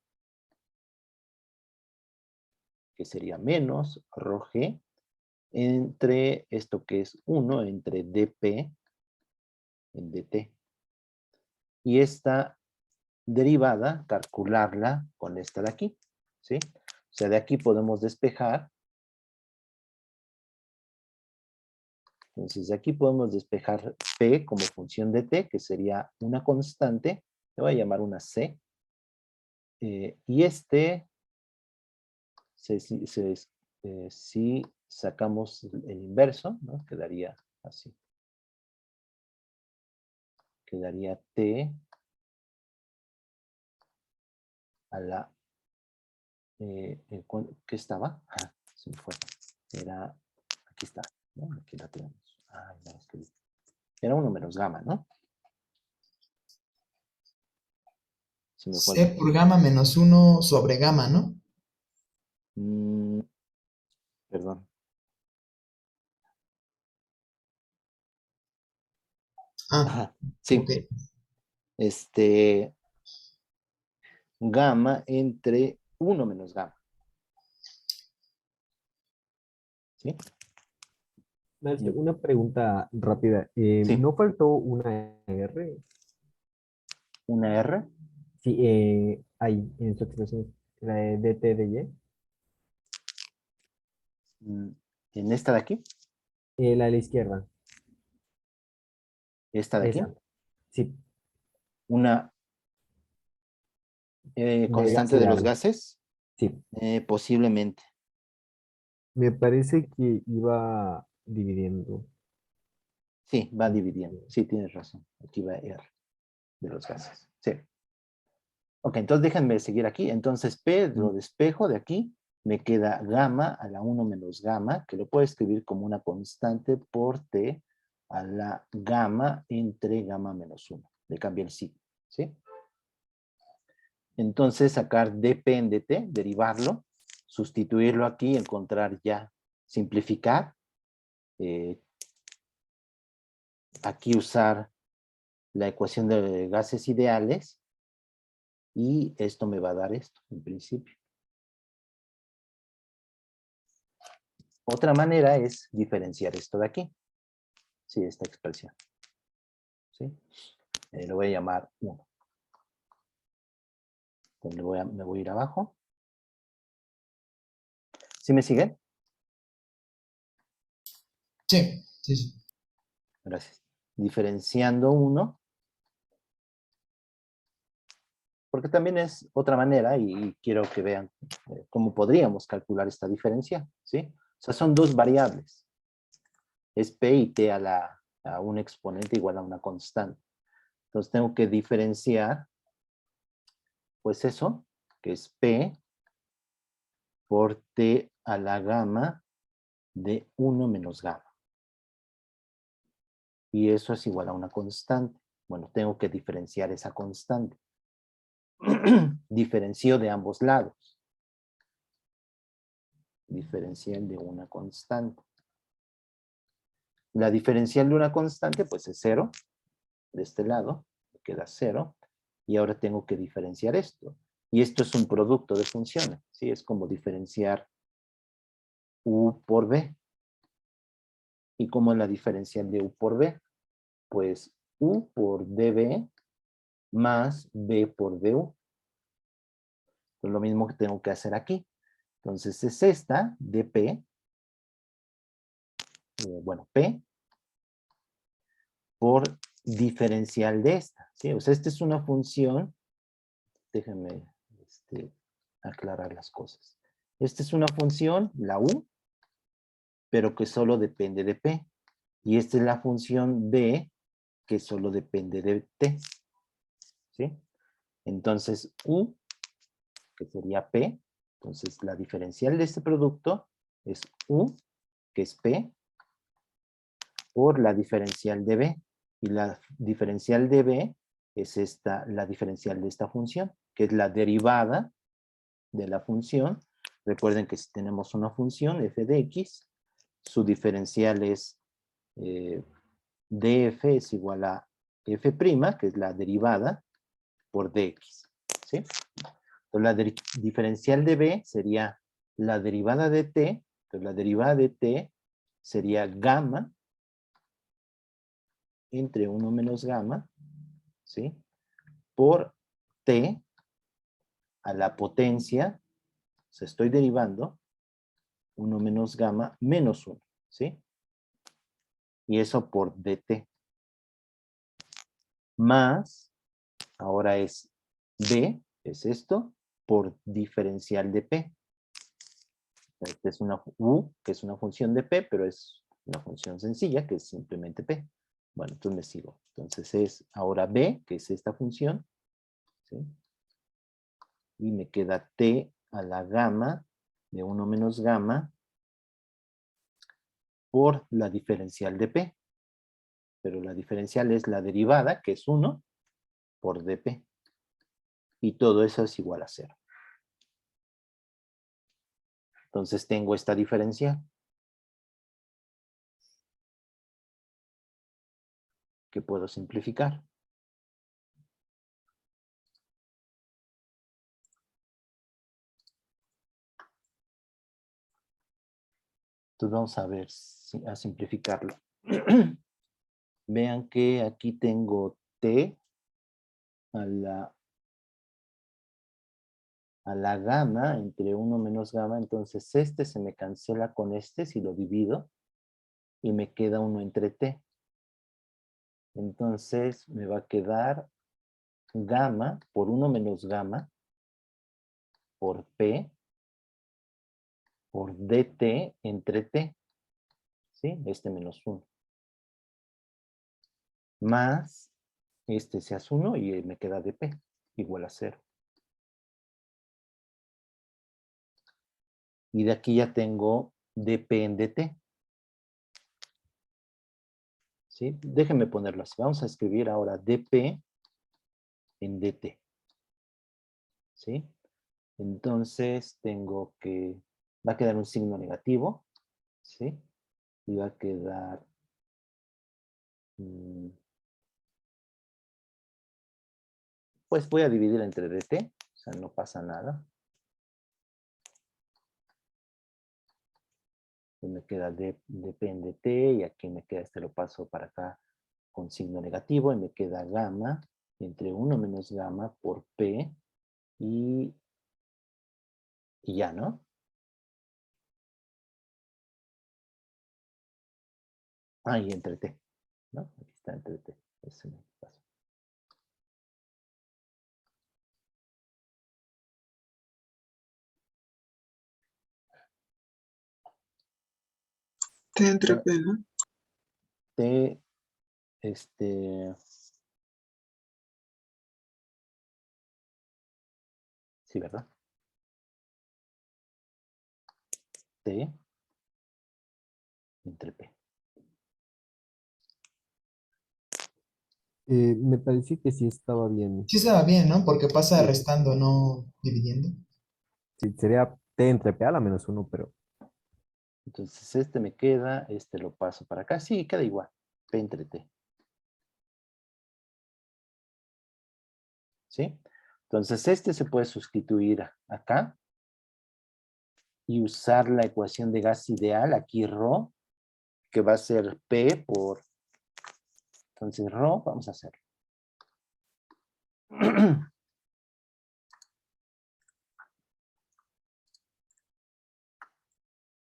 S1: que sería menos ρg entre esto que es 1 entre dp en dt. Y esta derivada, calcularla con esta de aquí, ¿sí? O sea, de aquí podemos despejar. Entonces, de aquí podemos despejar p como función de t, que sería una constante, le voy a llamar una c. Y si sacamos el inverso, ¿no? Quedaría así. Quedaría t a la... ¿qué estaba? Ah, se me fue. Era, aquí está, ¿no? Aquí la tenemos. Ay, no, es que era 1 menos gamma, ¿no? Se me fue
S3: C por gamma menos 1 sobre gamma, ¿no?
S1: Mm, perdón.
S3: Ah,
S1: Ajá,
S3: ok.
S1: sí. Este, gamma entre 1 menos gamma. ¿Sí?
S2: Maestro, una pregunta rápida.
S1: Sí.
S2: ¿No faltó una R?
S1: Una R.
S2: Sí, ahí en su expresión, la de dt de y.
S1: En esta de aquí.
S2: La de la izquierda.
S1: Esta de aquí.
S2: Esa. Sí.
S1: Una
S2: De gas
S1: constante de los
S2: ideal.
S1: gases.
S2: Sí.
S1: Posiblemente.
S2: Me parece que iba dividiendo.
S1: Sí, va dividiendo. Sí, tienes razón. Aquí va R de los gases. Sí. Ok, entonces déjenme seguir aquí. Entonces P, lo despejo de aquí, me queda gamma a la 1 menos gamma, que lo puedo escribir como una constante por T a la gamma entre gamma menos 1. Le cambié el signo, ¿sí? Entonces sacar dp en dt, derivarlo, sustituirlo aquí, encontrar ya, simplificar. Aquí usar la ecuación de gases ideales y esto me va a dar esto, en principio. Otra manera es diferenciar esto de aquí. Sí, esta expresión. ¿Sí? Lo voy a llamar 1. Entonces me voy a ir abajo. ¿Sí me siguen?
S3: Sí, sí, sí.
S1: Gracias. Diferenciando 1. Porque también es otra manera y quiero que vean cómo podríamos calcular esta diferencia. ¿Sí? O sea, son dos variables. Es P y T a un exponente igual a una constante. Entonces tengo que diferenciar, pues eso, que es P por T a la gamma de 1 menos gamma. Y eso es igual a una constante. Bueno, tengo que diferenciar esa constante. Diferencio de ambos lados. Diferencial de una constante. La diferencial de una constante, pues es 0. De este lado, me queda 0. Y ahora tengo que diferenciar esto. Y esto es un producto de funciones. ¿Sí? Es como diferenciar U por B. ¿Y cómo es la diferencial de U por B? Pues U por DB más B por DU. Es lo mismo que tengo que hacer aquí. Entonces es esta, dP, bueno, P, por diferencial de esta. ¿Sí? O sea, esta es una función, déjenme aclarar las cosas. Esta es una función, la U, pero que solo depende de P. Y esta es la función B, que solo depende de T. ¿Sí? Entonces U, que sería P, entonces la diferencial de este producto es U, que es P, por la diferencial de B. Y la diferencial de B es esta, la diferencial de esta función, que es la derivada de la función. Recuerden que si tenemos una función f de x, su diferencial es df es igual a f', que es la derivada, por dx. ¿Sí? Entonces la diferencial de b sería la derivada de t, entonces la derivada de t sería gamma entre 1 menos gamma, ¿sí? Por t a la potencia, se estoy derivando, 1 menos gamma menos 1, ¿sí? Y eso por dt. Más, ahora es b, es esto, por diferencial de p. Esta es una u, que es una función de p, pero es una función sencilla, que es simplemente p. Bueno, entonces me sigo. Entonces es ahora b, que es esta función, ¿sí? Y me queda t a la gamma de 1 menos gamma por la diferencial de p. Pero la diferencial es la derivada, que es 1, por dp. Y todo eso es igual a 0. Entonces tengo esta diferencia, que puedo simplificar. Entonces vamos a ver, a simplificarlo. Vean que aquí tengo t a la gamma entre 1 menos gamma, entonces este se me cancela con este si lo divido. y me queda 1 entre t. Entonces me va a quedar gamma por 1 menos gamma por p por dt entre t. ¿Sí? Este menos 1. Más este se hace 1 y me queda dp igual a 0. Y de aquí ya tengo dp en dt. ¿Sí? Déjenme ponerlo así. Vamos a escribir ahora dp en dt. ¿Sí? Entonces tengo que... va a quedar un signo negativo. ¿Sí? Y va a quedar... pues voy a dividir entre dt. O sea, no pasa nada. Pues me queda dp en dt y aquí me queda, lo paso para acá con signo negativo y me queda gamma entre 1 menos gamma por p y ya, ¿no? Ah, y entre t, ¿no? Aquí está entre t. Ese me pasó.
S4: T entre P, ¿no?
S1: T, sí, ¿verdad? T entre p.
S2: Me pareció que sí estaba bien.
S3: Sí estaba bien, ¿no? Porque pasa
S2: Sí,
S3: restando, no dividiendo.
S2: sí, sería t entre p a la menos 1, pero
S1: Entonces este me queda, este lo paso para acá. Sí, queda igual. P entre t. ¿Sí? Entonces este se puede sustituir acá y usar la ecuación de gas ideal, aquí ρ, que va a ser P por... Entonces ρ, vamos a hacerlo.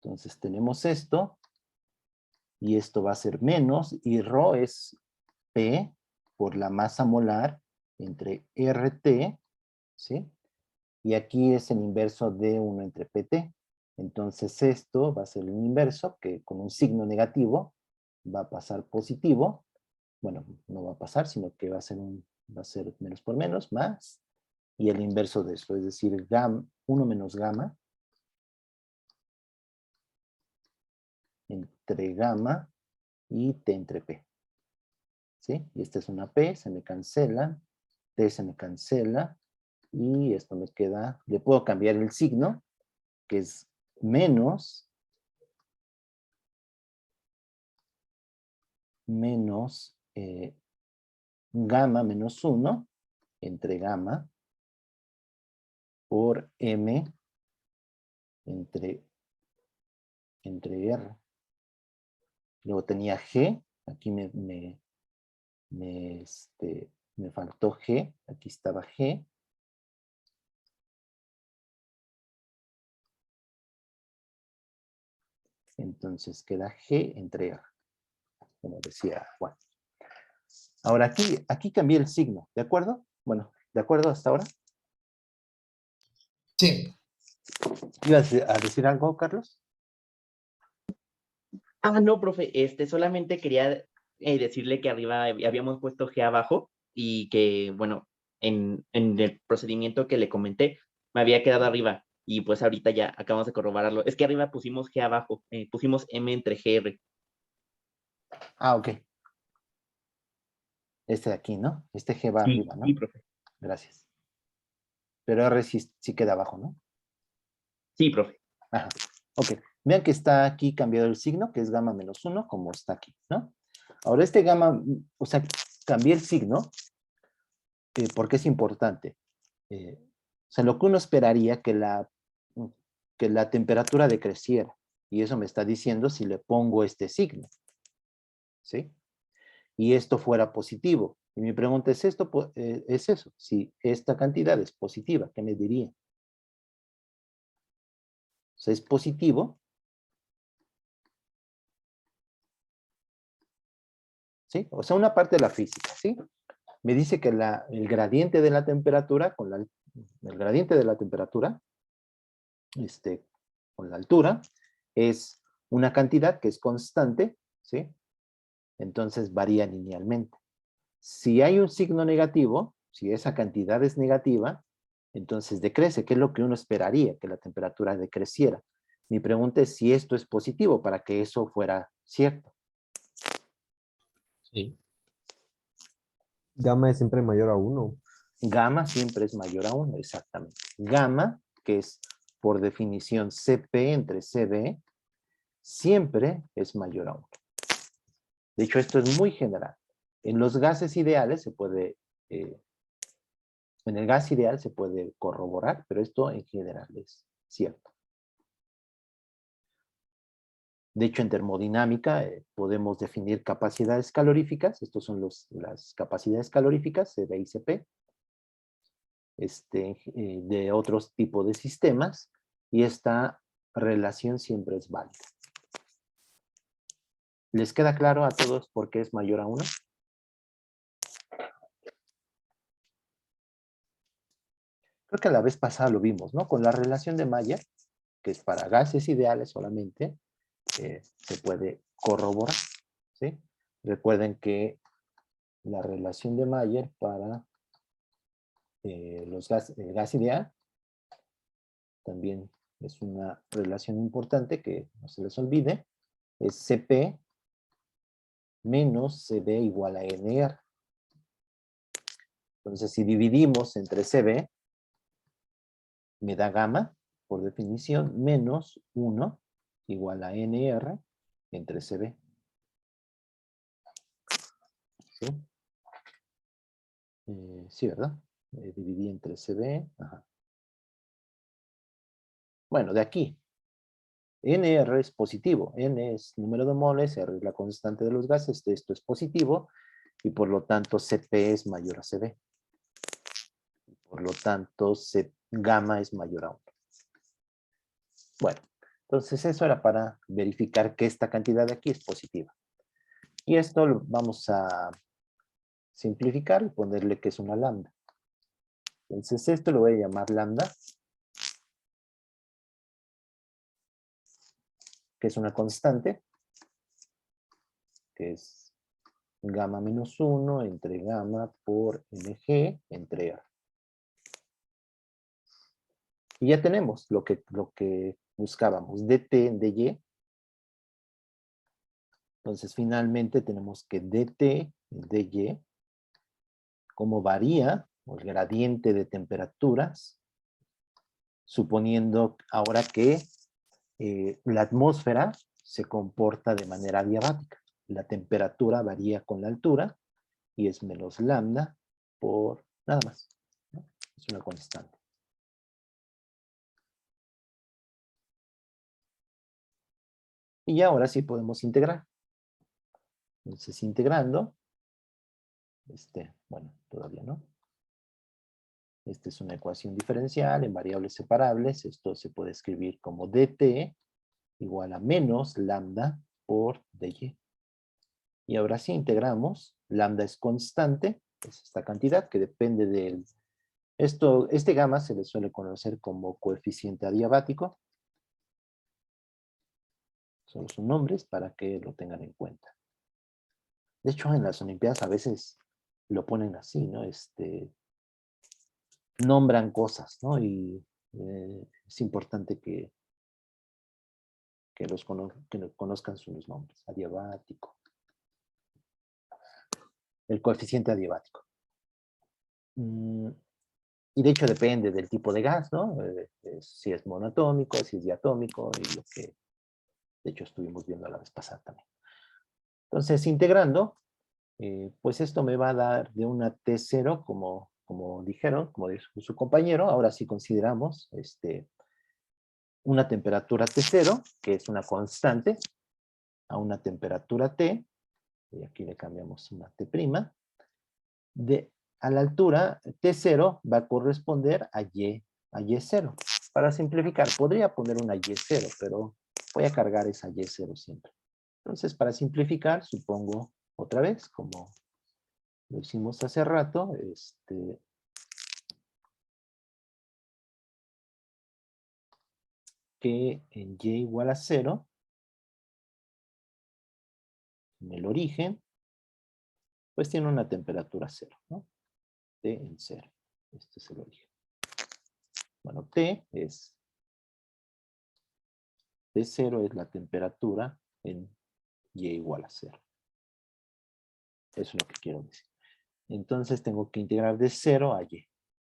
S1: Entonces tenemos esto, y esto va a ser menos, y ρ es P por la masa molar entre RT, ¿sí? Y aquí es el inverso de 1 entre PT. Entonces esto va a ser un inverso que con un signo negativo va a pasar positivo. Bueno, no va a pasar, sino que va a ser menos por menos, más, y el inverso de esto, es decir, 1 menos gamma entre gamma y t entre p. ¿Sí? Y esta es una p, se me cancela, t se me cancela, y esto me queda, le puedo cambiar el signo, que es menos gamma menos 1 entre gamma por m entre r. Luego tenía g, aquí me faltó g, aquí estaba g. Entonces queda g entre r, como decía Juan. Ahora aquí cambié el signo, ¿de acuerdo? Bueno, ¿de acuerdo hasta ahora?
S3: Sí.
S1: ¿Ibas a decir algo, Carlos?
S6: Ah, no, profe, solamente quería decirle que arriba habíamos puesto G abajo y que, bueno, en el procedimiento que le comenté, me había quedado arriba y pues ahorita ya acabamos de corroborarlo. Es que arriba pusimos G abajo, pusimos M entre GR.
S1: Ah, ok. Este de aquí, ¿no? Este G va
S6: Sí,
S1: arriba, ¿no?
S6: sí, profe.
S1: Gracias. Pero R sí queda abajo, ¿no?
S6: Sí, profe.
S1: Ajá. Ok. Vean que está aquí cambiado el signo, que es gamma menos 1, como está aquí, ¿no? Ahora este gamma, o sea, cambié el signo, porque es importante. O sea, lo que uno esperaría que la temperatura decreciera. Y eso me está diciendo si le pongo este signo. ¿Sí? Y esto fuera positivo. Y mi pregunta es es eso. Si esta cantidad es positiva, ¿qué me diría? O sea, es positivo. ¿sí? O sea, una parte de la física, ¿sí? Me dice que el gradiente de la temperatura, el gradiente de la temperatura, con la altura, es una cantidad que es constante, ¿sí? Entonces varía linealmente. Si hay un signo negativo, si esa cantidad es negativa, entonces decrece, que es lo que uno esperaría, que la temperatura decreciera. Mi pregunta es si esto es positivo para que eso fuera cierto.
S2: Sí. Gamma es siempre mayor a 1.
S1: Gamma siempre es mayor a 1, exactamente. Gamma, que es por definición CP entre CB, siempre es mayor a 1. De hecho, esto es muy general. En los gases ideales se puede, en el gas ideal se puede corroborar, pero esto en general es cierto. De hecho, en termodinámica podemos definir capacidades caloríficas. Estos son las capacidades caloríficas, CB y CP, de otros tipos de sistemas, y esta relación siempre es válida. ¿Les queda claro a todos por qué es mayor a 1? Creo que la vez pasada lo vimos, ¿no? Con la relación de Mayer, que es para gases ideales solamente, se puede corroborar, ¿sí? Recuerden que la relación de Mayer para el gas ideal también es una relación importante que no se les olvide, es CP menos CB igual a NR. Entonces, si dividimos entre CB, me da gamma, por definición, menos 1 igual a NR entre CB. ¿Sí? Sí, ¿verdad? Dividí entre CB. Ajá. Bueno, de aquí. NR es positivo. N es número de moles, R es la constante de los gases. Esto es positivo. Y por lo tanto, CP es mayor a CB. Por lo tanto, gamma es mayor a 1. Bueno, entonces eso era para verificar que esta cantidad de aquí es positiva. Y esto lo vamos a simplificar y ponerle que es una lambda. Entonces esto lo voy a llamar lambda, que es una constante, que es gamma menos 1 entre gamma por mg entre R. Y ya tenemos lo que buscábamos, dt en dy. Entonces finalmente tenemos que dt en dy, como varía, o el gradiente de temperaturas, suponiendo ahora que la atmósfera se comporta de manera adiabática. La temperatura varía con la altura y es menos lambda por nada más, ¿no? Es una constante. Y ahora sí podemos integrar. Entonces, integrando, bueno, todavía no. Esta es una ecuación diferencial en variables separables. Esto se puede escribir como dt igual a menos lambda por dy. Y ahora sí integramos. Lambda es constante, es esta cantidad que depende del... Este gamma se le suele conocer como coeficiente adiabático. Son sus nombres para que lo tengan en cuenta. De hecho, en las Olimpiadas a veces lo ponen así, ¿no? Nombran cosas, ¿no? Y es importante que conozcan sus nombres. Adiabático. El coeficiente adiabático. Y de hecho depende del tipo de gas, ¿no? Si es monoatómico, si es diatómico, y lo que de hecho estuvimos viendo la vez pasada también. Entonces, integrando, pues esto me va a dar de una T0, como dijeron, como dijo su compañero. Ahora sí consideramos una temperatura T0, que es una constante, a una temperatura T, y aquí le cambiamos una T', a la altura T0 va a corresponder a Y0. Para simplificar, podría poner una Y0, pero voy a cargar esa Y0 siempre. Entonces, para simplificar, supongo, otra vez, como lo hicimos hace rato, que en y igual a 0, en el origen, pues tiene una temperatura 0, ¿no? T en 0. Este es el origen. Bueno, T0 es la temperatura en y igual a 0. Eso es lo que quiero decir. Entonces tengo que integrar de 0 a y.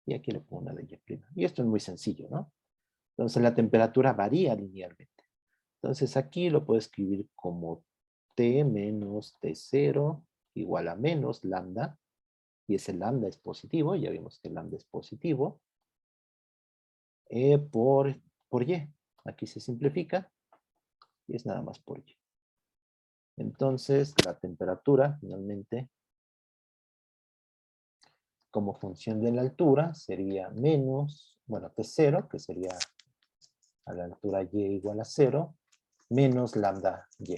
S1: Y aquí le pongo una de y'. Y esto es muy sencillo, ¿no? Entonces la temperatura varía linealmente. Entonces aquí lo puedo escribir como T menos T0 igual a menos lambda. Y ese lambda es positivo, ya vimos que el lambda es positivo. Por y. Aquí se simplifica. Y es nada más por y. Entonces la temperatura finalmente, como función de la altura, sería menos, bueno, T0, que sería a la altura y igual a 0, menos lambda y.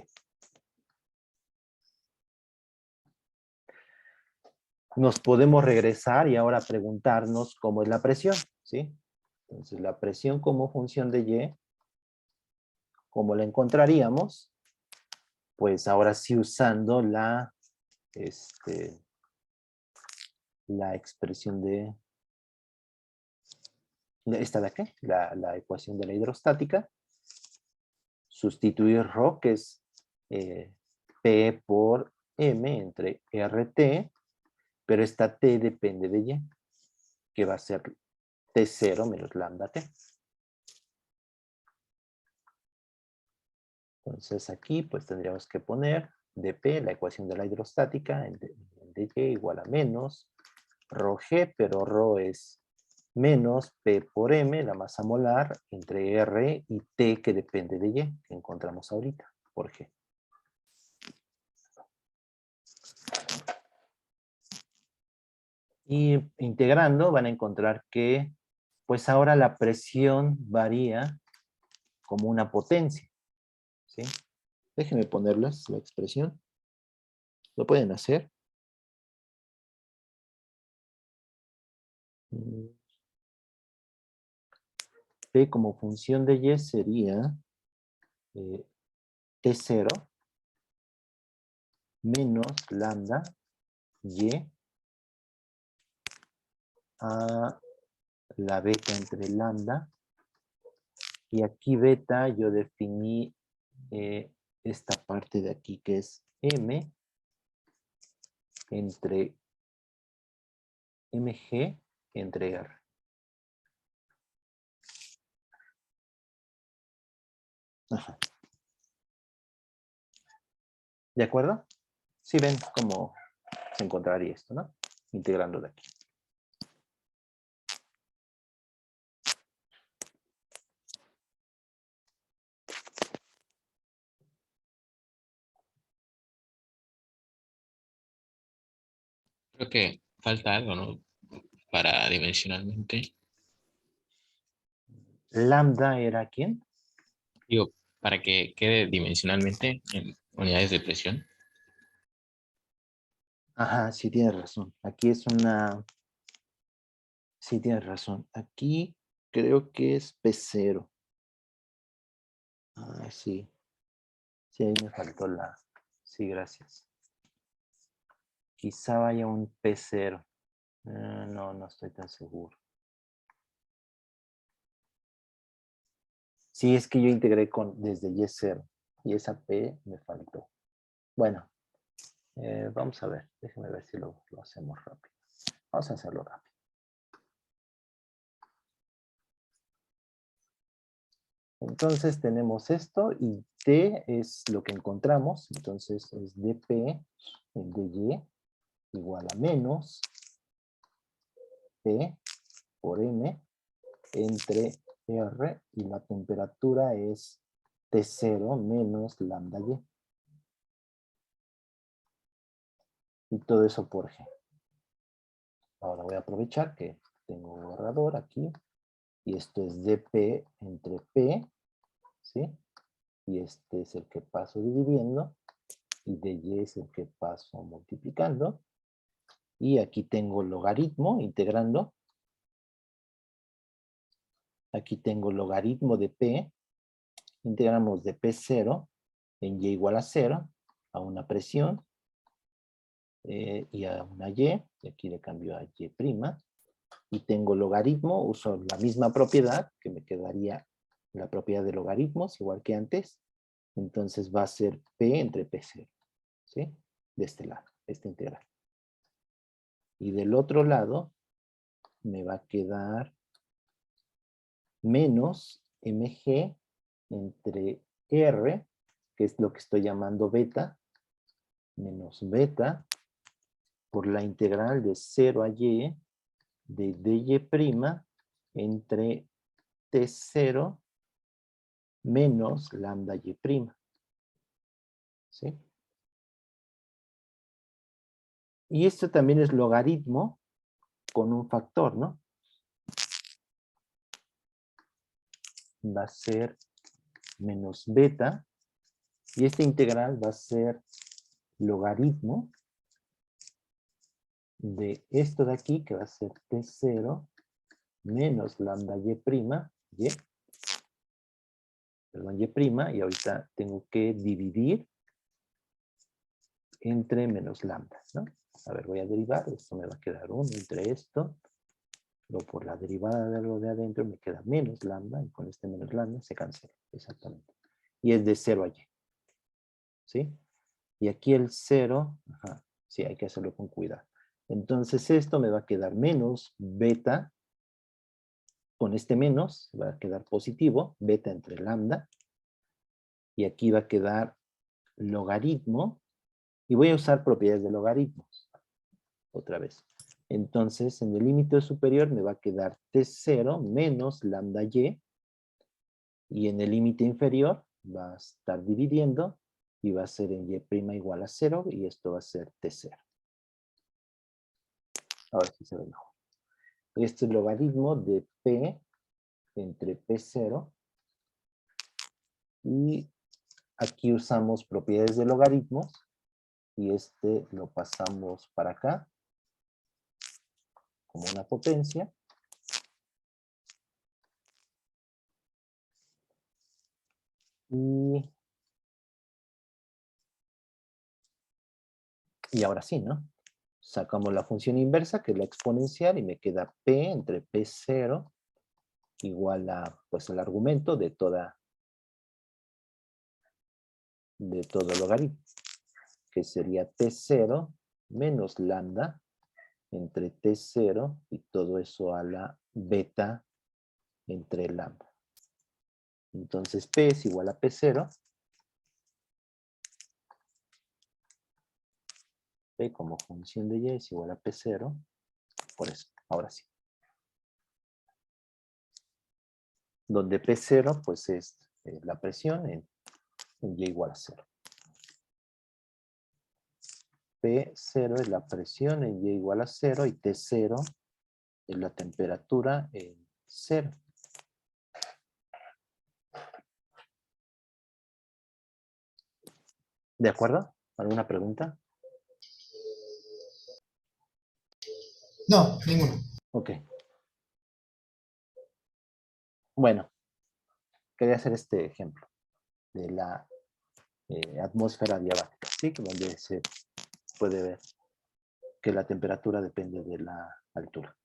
S1: Nos podemos regresar y ahora preguntarnos cómo es la presión, ¿sí? Entonces la presión como función de y, ¿cómo la encontraríamos? Pues ahora sí usando la expresión de esta de aquí, la ecuación de la hidrostática, sustituir ρ, que es P por M entre RT, pero esta T depende de Y, que va a ser T0 menos lambda T. Entonces aquí pues tendríamos que poner dP, la ecuación de la hidrostática, en dy igual a menos ρg, pero ρ es menos P por M, la masa molar, entre R y T que depende de Y, que encontramos ahorita, por G. Y integrando van a encontrar que pues ahora la presión varía como una potencia, ¿sí? Déjenme ponerles la expresión. ¿Lo pueden hacer? P como función de Y sería T0 menos lambda Y a la beta entre lambda. Y aquí beta yo definí esta parte de aquí que es M entre mg entre R. Ajá. ¿De acuerdo? Sí ven cómo se encontraría esto, ¿no? Integrando de aquí.
S5: Creo que falta algo, ¿no? Para dimensionalmente.
S1: Lambda era ¿quién?
S5: Digo, para que quede dimensionalmente en unidades de presión.
S1: Ajá, sí tienes razón. Aquí es una... Sí tienes razón. Aquí creo que es P0. Ah, sí. Sí, ahí me faltó la... Sí, gracias. Quizá vaya un P0. No, no estoy tan seguro. Sí, es que yo integré desde Y0. Y esa P me faltó. Bueno, vamos a ver. Déjenme ver si lo hacemos rápido. Vamos a hacerlo rápido. Entonces tenemos esto y T es lo que encontramos. Entonces es dP en dy igual a menos P por M entre R y la temperatura es T0 menos lambda Y. Y todo eso por G. Ahora voy a aprovechar que tengo un borrador aquí. Y esto es dP entre P, ¿sí? Y este es el que paso dividiendo. y dy es el que paso multiplicando. Y aquí tengo logaritmo integrando. Aquí tengo logaritmo de p. Integramos de P0 en y igual a 0 a una presión y a una y aquí le cambio a y'. Y tengo logaritmo, uso la misma propiedad, que me quedaría la propiedad de logaritmos, igual que antes. Entonces va a ser P entre P0, ¿sí? De este lado, esta integral. Y del otro lado me va a quedar menos mg entre r, que es lo que estoy llamando beta, menos beta, por la integral de 0 a y de dy' entre t0 menos lambda y'. ¿Sí? Y esto también es logaritmo con un factor, ¿no? Va a ser menos beta. Y esta integral va a ser logaritmo de esto de aquí, que va a ser t0 menos lambda y', perdón, y', y ahorita tengo que dividir entre menos lambda, ¿no? A ver, voy a derivar, esto me va a quedar 1 entre esto, luego por la derivada de lo de adentro me queda menos lambda, y con este menos lambda se cancela, exactamente. Y es de 0 a y, ¿sí? Y aquí el 0, ajá, sí, hay que hacerlo con cuidado. Entonces esto me va a quedar menos beta, con este menos va a quedar positivo, beta entre lambda, y aquí va a quedar logaritmo, y voy a usar propiedades de logaritmos, otra vez. Entonces, en el límite superior me va a quedar t0 menos lambda y en el límite inferior va a estar dividiendo, y va a ser en y' igual a 0, y esto va a ser t0. Ahora sí se ve mejor. Este es el logaritmo de p entre p0, y aquí usamos propiedades de logaritmos, y este lo pasamos para acá, como una potencia. Y ahora sí, ¿no? Sacamos la función inversa, que es la exponencial, y me queda p entre p0 igual a, pues, el argumento de todo logaritmo, que sería t0 menos lambda entre t0 y todo eso a la beta entre lambda. Entonces p es igual a p0, p como función de y es igual a p0, por eso, ahora sí. Donde p0 pues es la presión en y igual a 0. P0 es la presión en y igual a 0 y T0 es la temperatura en 0. ¿De acuerdo? ¿Alguna pregunta?
S3: No, ninguno.
S1: Ok. Bueno, quería hacer este ejemplo de la atmósfera diabática, ¿sí? Donde se puede ver que la temperatura depende de la altura.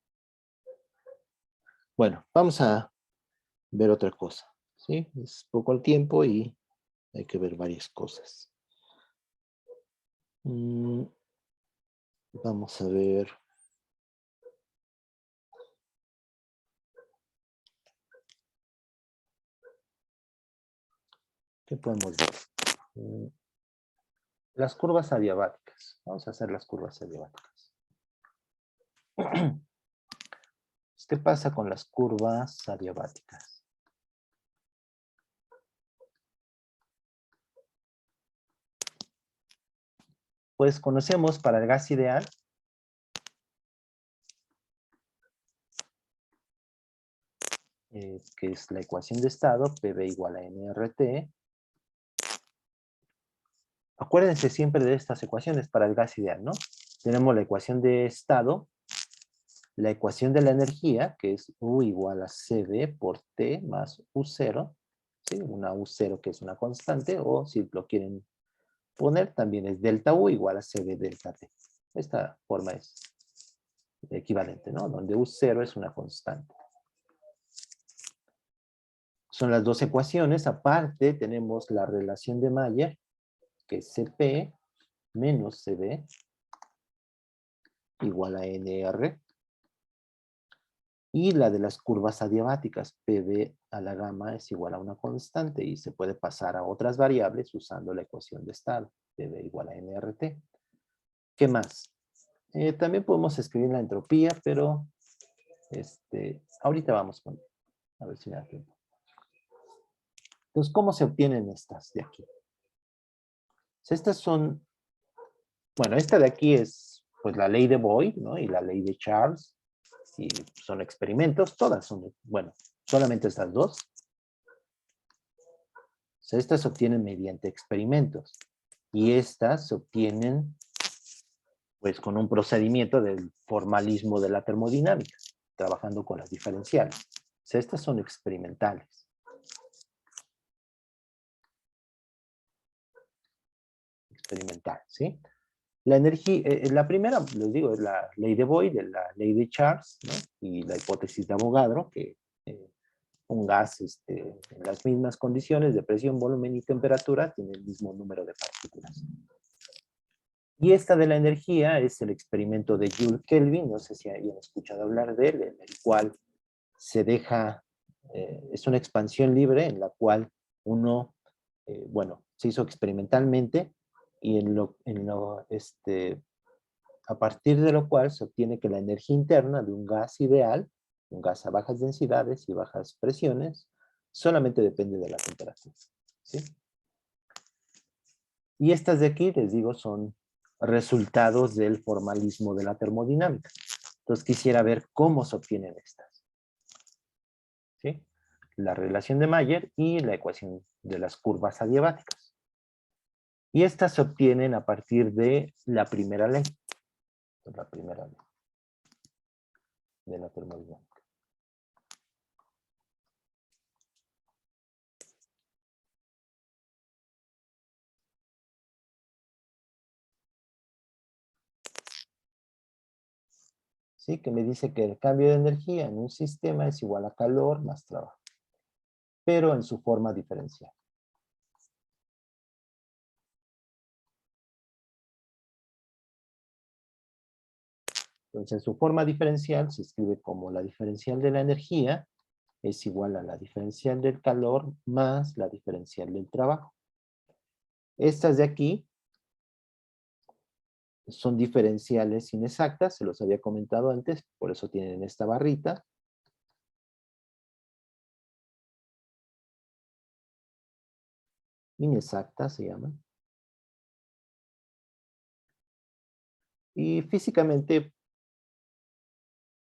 S1: Bueno, vamos a ver otra cosa, ¿sí? Es poco el tiempo y hay que ver varias cosas. Vamos a ver. ¿Qué podemos ver? Las curvas adiabáticas. Vamos a hacer las curvas adiabáticas. ¿Qué pasa con las curvas adiabáticas? Pues conocemos para el gas ideal que es la ecuación de estado, PV igual a nRT, Acuérdense siempre de estas ecuaciones para el gas ideal, ¿no? Tenemos la ecuación de estado, la ecuación de la energía, que es U igual a CV por T más U0, ¿sí? Una U0 que es una constante, o si lo quieren poner, también es delta U igual a CV delta T. Esta forma es equivalente, ¿no? Donde U0 es una constante. Son las dos ecuaciones. Aparte, tenemos la relación de Mayer, que es CP menos CB igual a NR. Y la de las curvas adiabáticas, PB a la gamma es igual a una constante y se puede pasar a otras variables usando la ecuación de estado, PB igual a NRT. ¿Qué más? También podemos escribir la entropía, pero ahorita vamos con, a ver si me da tiempo. Entonces, ¿cómo se obtienen estas de aquí? Estas son, bueno, esta de aquí es pues la ley de Boyd, ¿no? Y la ley de Charles. Y son experimentos, todas son, bueno, solamente estas dos. O sea, estas se obtienen mediante experimentos. Y estas se obtienen, pues, con un procedimiento del formalismo de la termodinámica, trabajando con las diferenciales. O sea, estas son experimentales. Experimental, ¿sí? La energía, la primera, les digo, es la ley de Boyd, la ley de Charles, ¿no? Y la hipótesis de Avogadro, que un gas en las mismas condiciones de presión, volumen y temperatura tiene el mismo número de partículas. Y esta de la energía es el experimento de Jules Kelvin, no sé si hayan escuchado hablar de él, en el cual se deja, es una expansión libre en la cual uno, bueno, se hizo experimentalmente y a partir de lo cual se obtiene que la energía interna de un gas ideal, un gas a bajas densidades y bajas presiones, solamente depende de la temperatura, ¿sí? Y estas de aquí, les digo, son resultados del formalismo de la termodinámica. Entonces quisiera ver cómo se obtienen estas, ¿sí? La relación de Mayer y la ecuación de las curvas adiabáticas. Y estas se obtienen a partir de la primera ley. La primera ley de la termodinámica. ¿Sí? Que me dice que el cambio de energía en un sistema es igual a calor más trabajo, pero en su forma diferencial. Entonces, en su forma diferencial se escribe como la diferencial de la energía es igual a la diferencial del calor más la diferencial del trabajo. Estas de aquí son diferenciales inexactas, se los había comentado antes, por eso tienen esta barrita. Inexactas se llaman. Y físicamente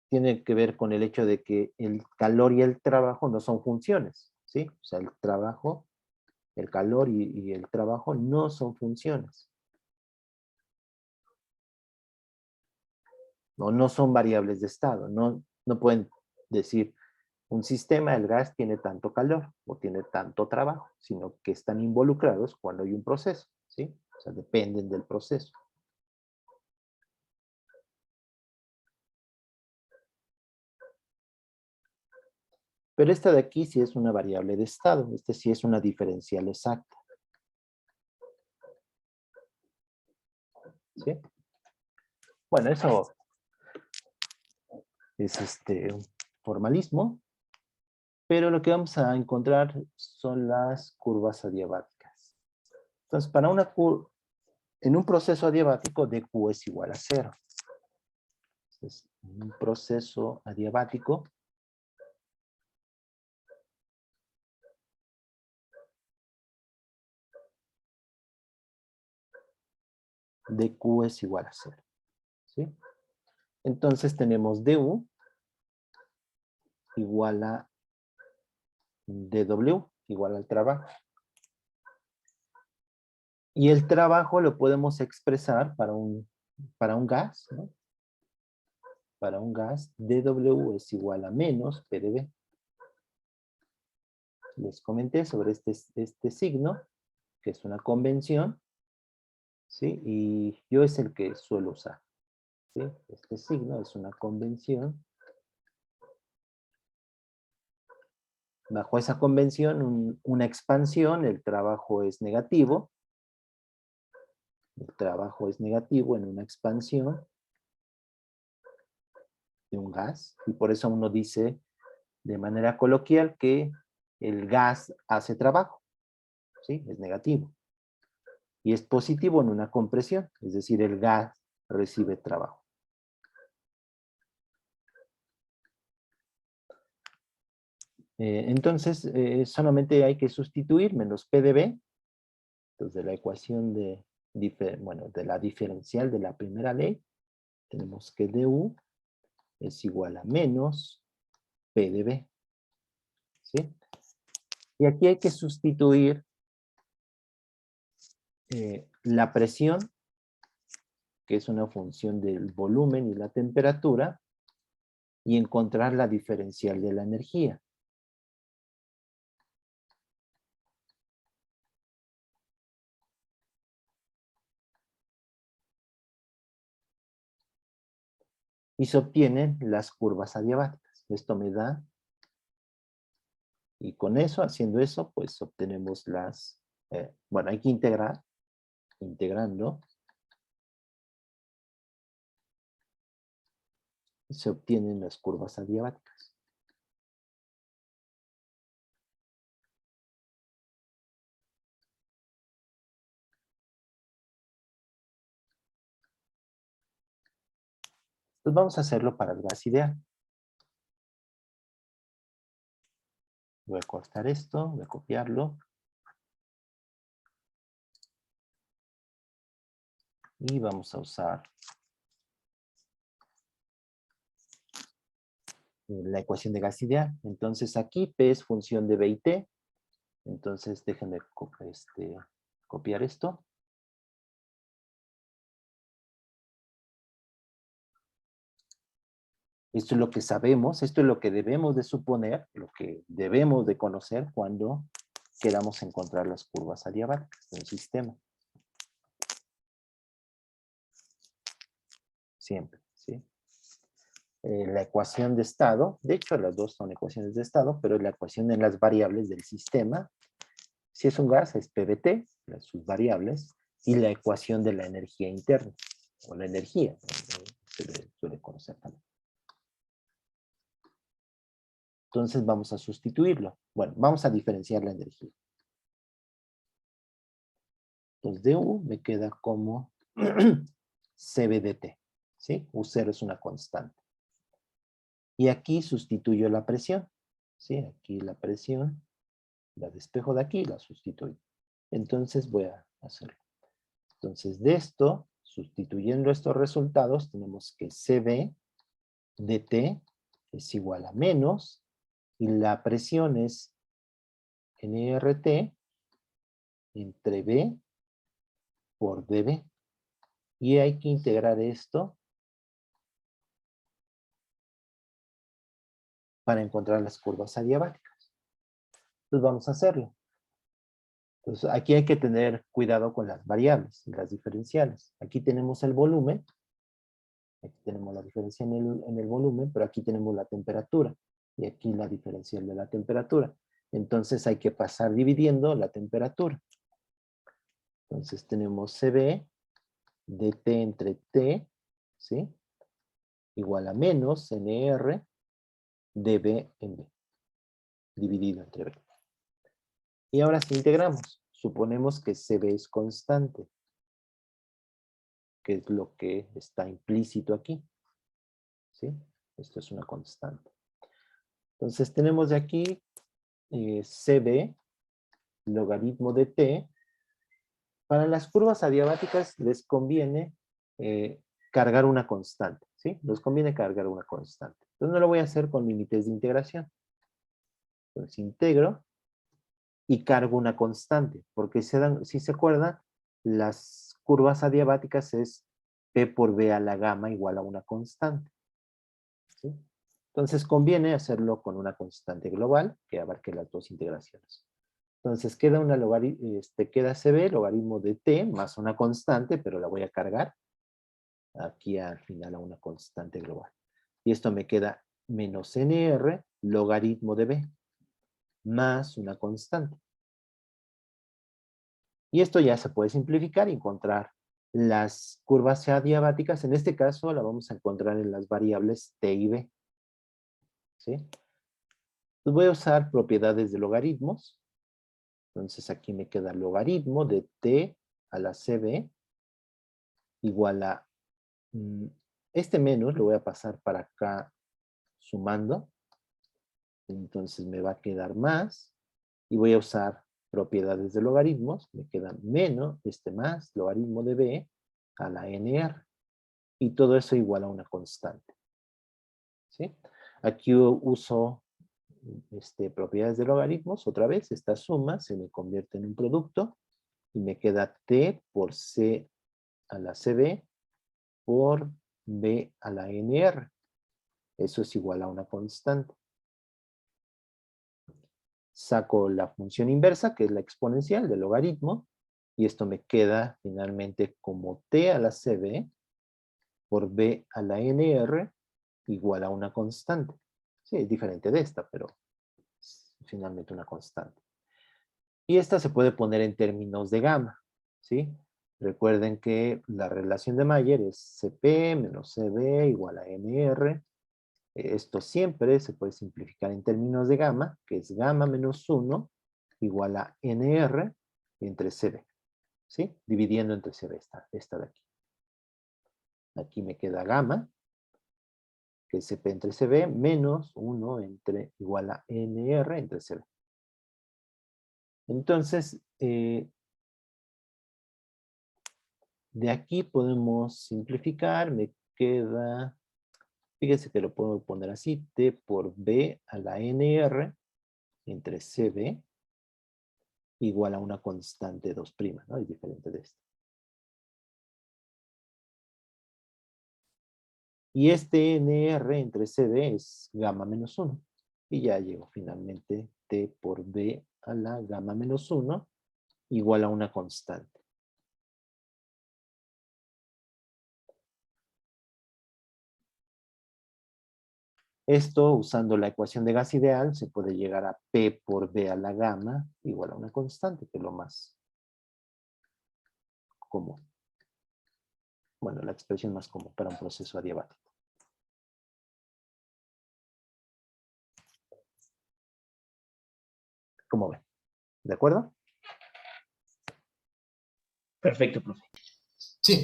S1: tiene que ver con el hecho de que el calor y el trabajo no son funciones, ¿sí? O sea, el trabajo, el calor y el trabajo no son funciones. No son variables de estado. No pueden decir, un sistema, el gas tiene tanto calor o tiene tanto trabajo, sino que están involucrados cuando hay un proceso, ¿sí? O sea, dependen del proceso. Pero esta de aquí sí es una variable de estado. Este sí es una diferencial exacta. ¿Sí? Bueno, eso es un formalismo. Pero lo que vamos a encontrar son las curvas adiabáticas. Entonces, en un proceso adiabático, dQ es igual a 0. Entonces, en un proceso adiabático, dQ es igual a 0. ¿Sí? Entonces tenemos du igual a dW, igual al trabajo. Y el trabajo lo podemos expresar para un gas, ¿no? Para un gas, dW es igual a menos P de B. Les comenté sobre este signo, que es una convención, ¿sí? Y yo es el que suelo usar, ¿sí? Este signo es una convención. Bajo esa convención, una expansión, el trabajo es negativo. El trabajo es negativo en una expansión de un gas. Y por eso uno dice de manera coloquial que el gas hace trabajo, ¿sí? Es negativo. Y es positivo en una compresión, es decir, el gas recibe trabajo. Entonces, solamente hay que sustituir menos P de B. Entonces, la ecuación de la diferencial de la primera ley, tenemos que du es igual a menos P de B. ¿Sí? Y aquí hay que sustituir la presión, que es una función del volumen y la temperatura, y encontrar la diferencial de la energía. Y se obtienen las curvas adiabáticas. Esto me da, y con eso, haciendo eso, pues obtenemos las, bueno, hay que integrar, integrando, se obtienen las curvas adiabáticas. Entonces vamos a hacerlo para el gas ideal. Voy a cortar esto, voy a copiarlo. Y vamos a usar la ecuación de gas ideal. Entonces aquí P es función de B y T. Entonces déjenme copiar esto. Esto es lo que sabemos, esto es lo que debemos de suponer, lo que debemos de conocer cuando queramos encontrar las curvas adiabáticas de un sistema. Siempre, ¿sí? La ecuación de estado, de hecho las dos son ecuaciones de estado, pero la ecuación en las variables del sistema, si es un gas es PBT, sus variables, y la ecuación de la energía interna, o la energía, ¿no? Se le suele conocer también. Entonces vamos a sustituirlo. Bueno, vamos a diferenciar la energía. Entonces du me queda como CB/dt, ¿sí? U0 es una constante. Y aquí sustituyo la presión, ¿sí? Aquí la presión, la despejo de aquí y la sustituyo. Entonces voy a hacerlo. Entonces de esto, sustituyendo estos resultados, tenemos que CB dt es igual a menos, y la presión es nRT entre B por dB. Y hay que integrar esto para encontrar las curvas adiabáticas. Entonces vamos a hacerlo. Entonces aquí hay que tener cuidado con las variables, las diferenciales. Aquí tenemos el volumen, aquí tenemos la diferencia en el volumen, pero aquí tenemos la temperatura, y aquí la diferencial de la temperatura. Entonces hay que pasar dividiendo la temperatura. Entonces tenemos CB dt entre T, ¿sí? Igual a menos NR dB en B, dividido entre B. Y ahora si integramos, suponemos que CB es constante, que es lo que está implícito aquí, ¿sí? Esto es una constante. Entonces tenemos de aquí CB, logaritmo de T. Para las curvas adiabáticas les conviene cargar una constante, ¿sí? Les conviene cargar una constante. Entonces no lo voy a hacer con límites de integración. Entonces integro y cargo una constante, porque si se acuerdan, las curvas adiabáticas es P por B a la gamma igual a una constante. ¿Sí? Entonces conviene hacerlo con una constante global que abarque las dos integraciones. Entonces queda queda CB, logaritmo de T, más una constante, pero la voy a cargar aquí al final a una constante global. Y esto me queda menos NR, logaritmo de B, más una constante. Y esto ya se puede simplificar y encontrar las curvas adiabáticas. En este caso la vamos a encontrar en las variables T y B. ¿Sí? Pues voy a usar propiedades de logaritmos. Entonces aquí me queda logaritmo de T a la CB igual a... este menos lo voy a pasar para acá sumando. Entonces me va a quedar más. Y voy a usar propiedades de logaritmos. Me queda menos, más, logaritmo de B a la NR. Y todo eso igual a una constante. ¿Sí? Aquí uso propiedades de logaritmos. Otra vez, esta suma se me convierte en un producto. Y me queda T por C a la CB por B a la NR. Eso es igual a una constante. Saco la función inversa, que es la exponencial del logaritmo, y esto me queda finalmente como T a la CB por B a la NR igual a una constante. Sí, es diferente de esta, pero es finalmente una constante. Y esta se puede poner en términos de gamma, ¿sí? Recuerden que la relación de Mayer es CP menos CB igual a NR. Esto siempre se puede simplificar en términos de gamma, que es gamma menos 1 igual a NR entre CB. ¿Sí? Dividiendo entre CB esta de aquí. Aquí me queda gamma, que es CP entre CB, menos 1 igual a NR entre CB. Entonces, de aquí podemos simplificar, me queda, fíjense que lo puedo poner así, T por B a la NR entre CB igual a una constante 2', ¿no? Es diferente de esto. Y este NR entre CB es gamma menos 1. Y ya llego finalmente T por B a la gamma menos 1 igual a una constante. Esto, usando la ecuación de gas ideal, se puede llegar a P por B a la gamma igual a una constante, que es lo más común. Bueno, la expresión más común para un proceso adiabático. ¿Cómo ven? ¿De acuerdo?
S6: Perfecto, profe.
S3: Sí,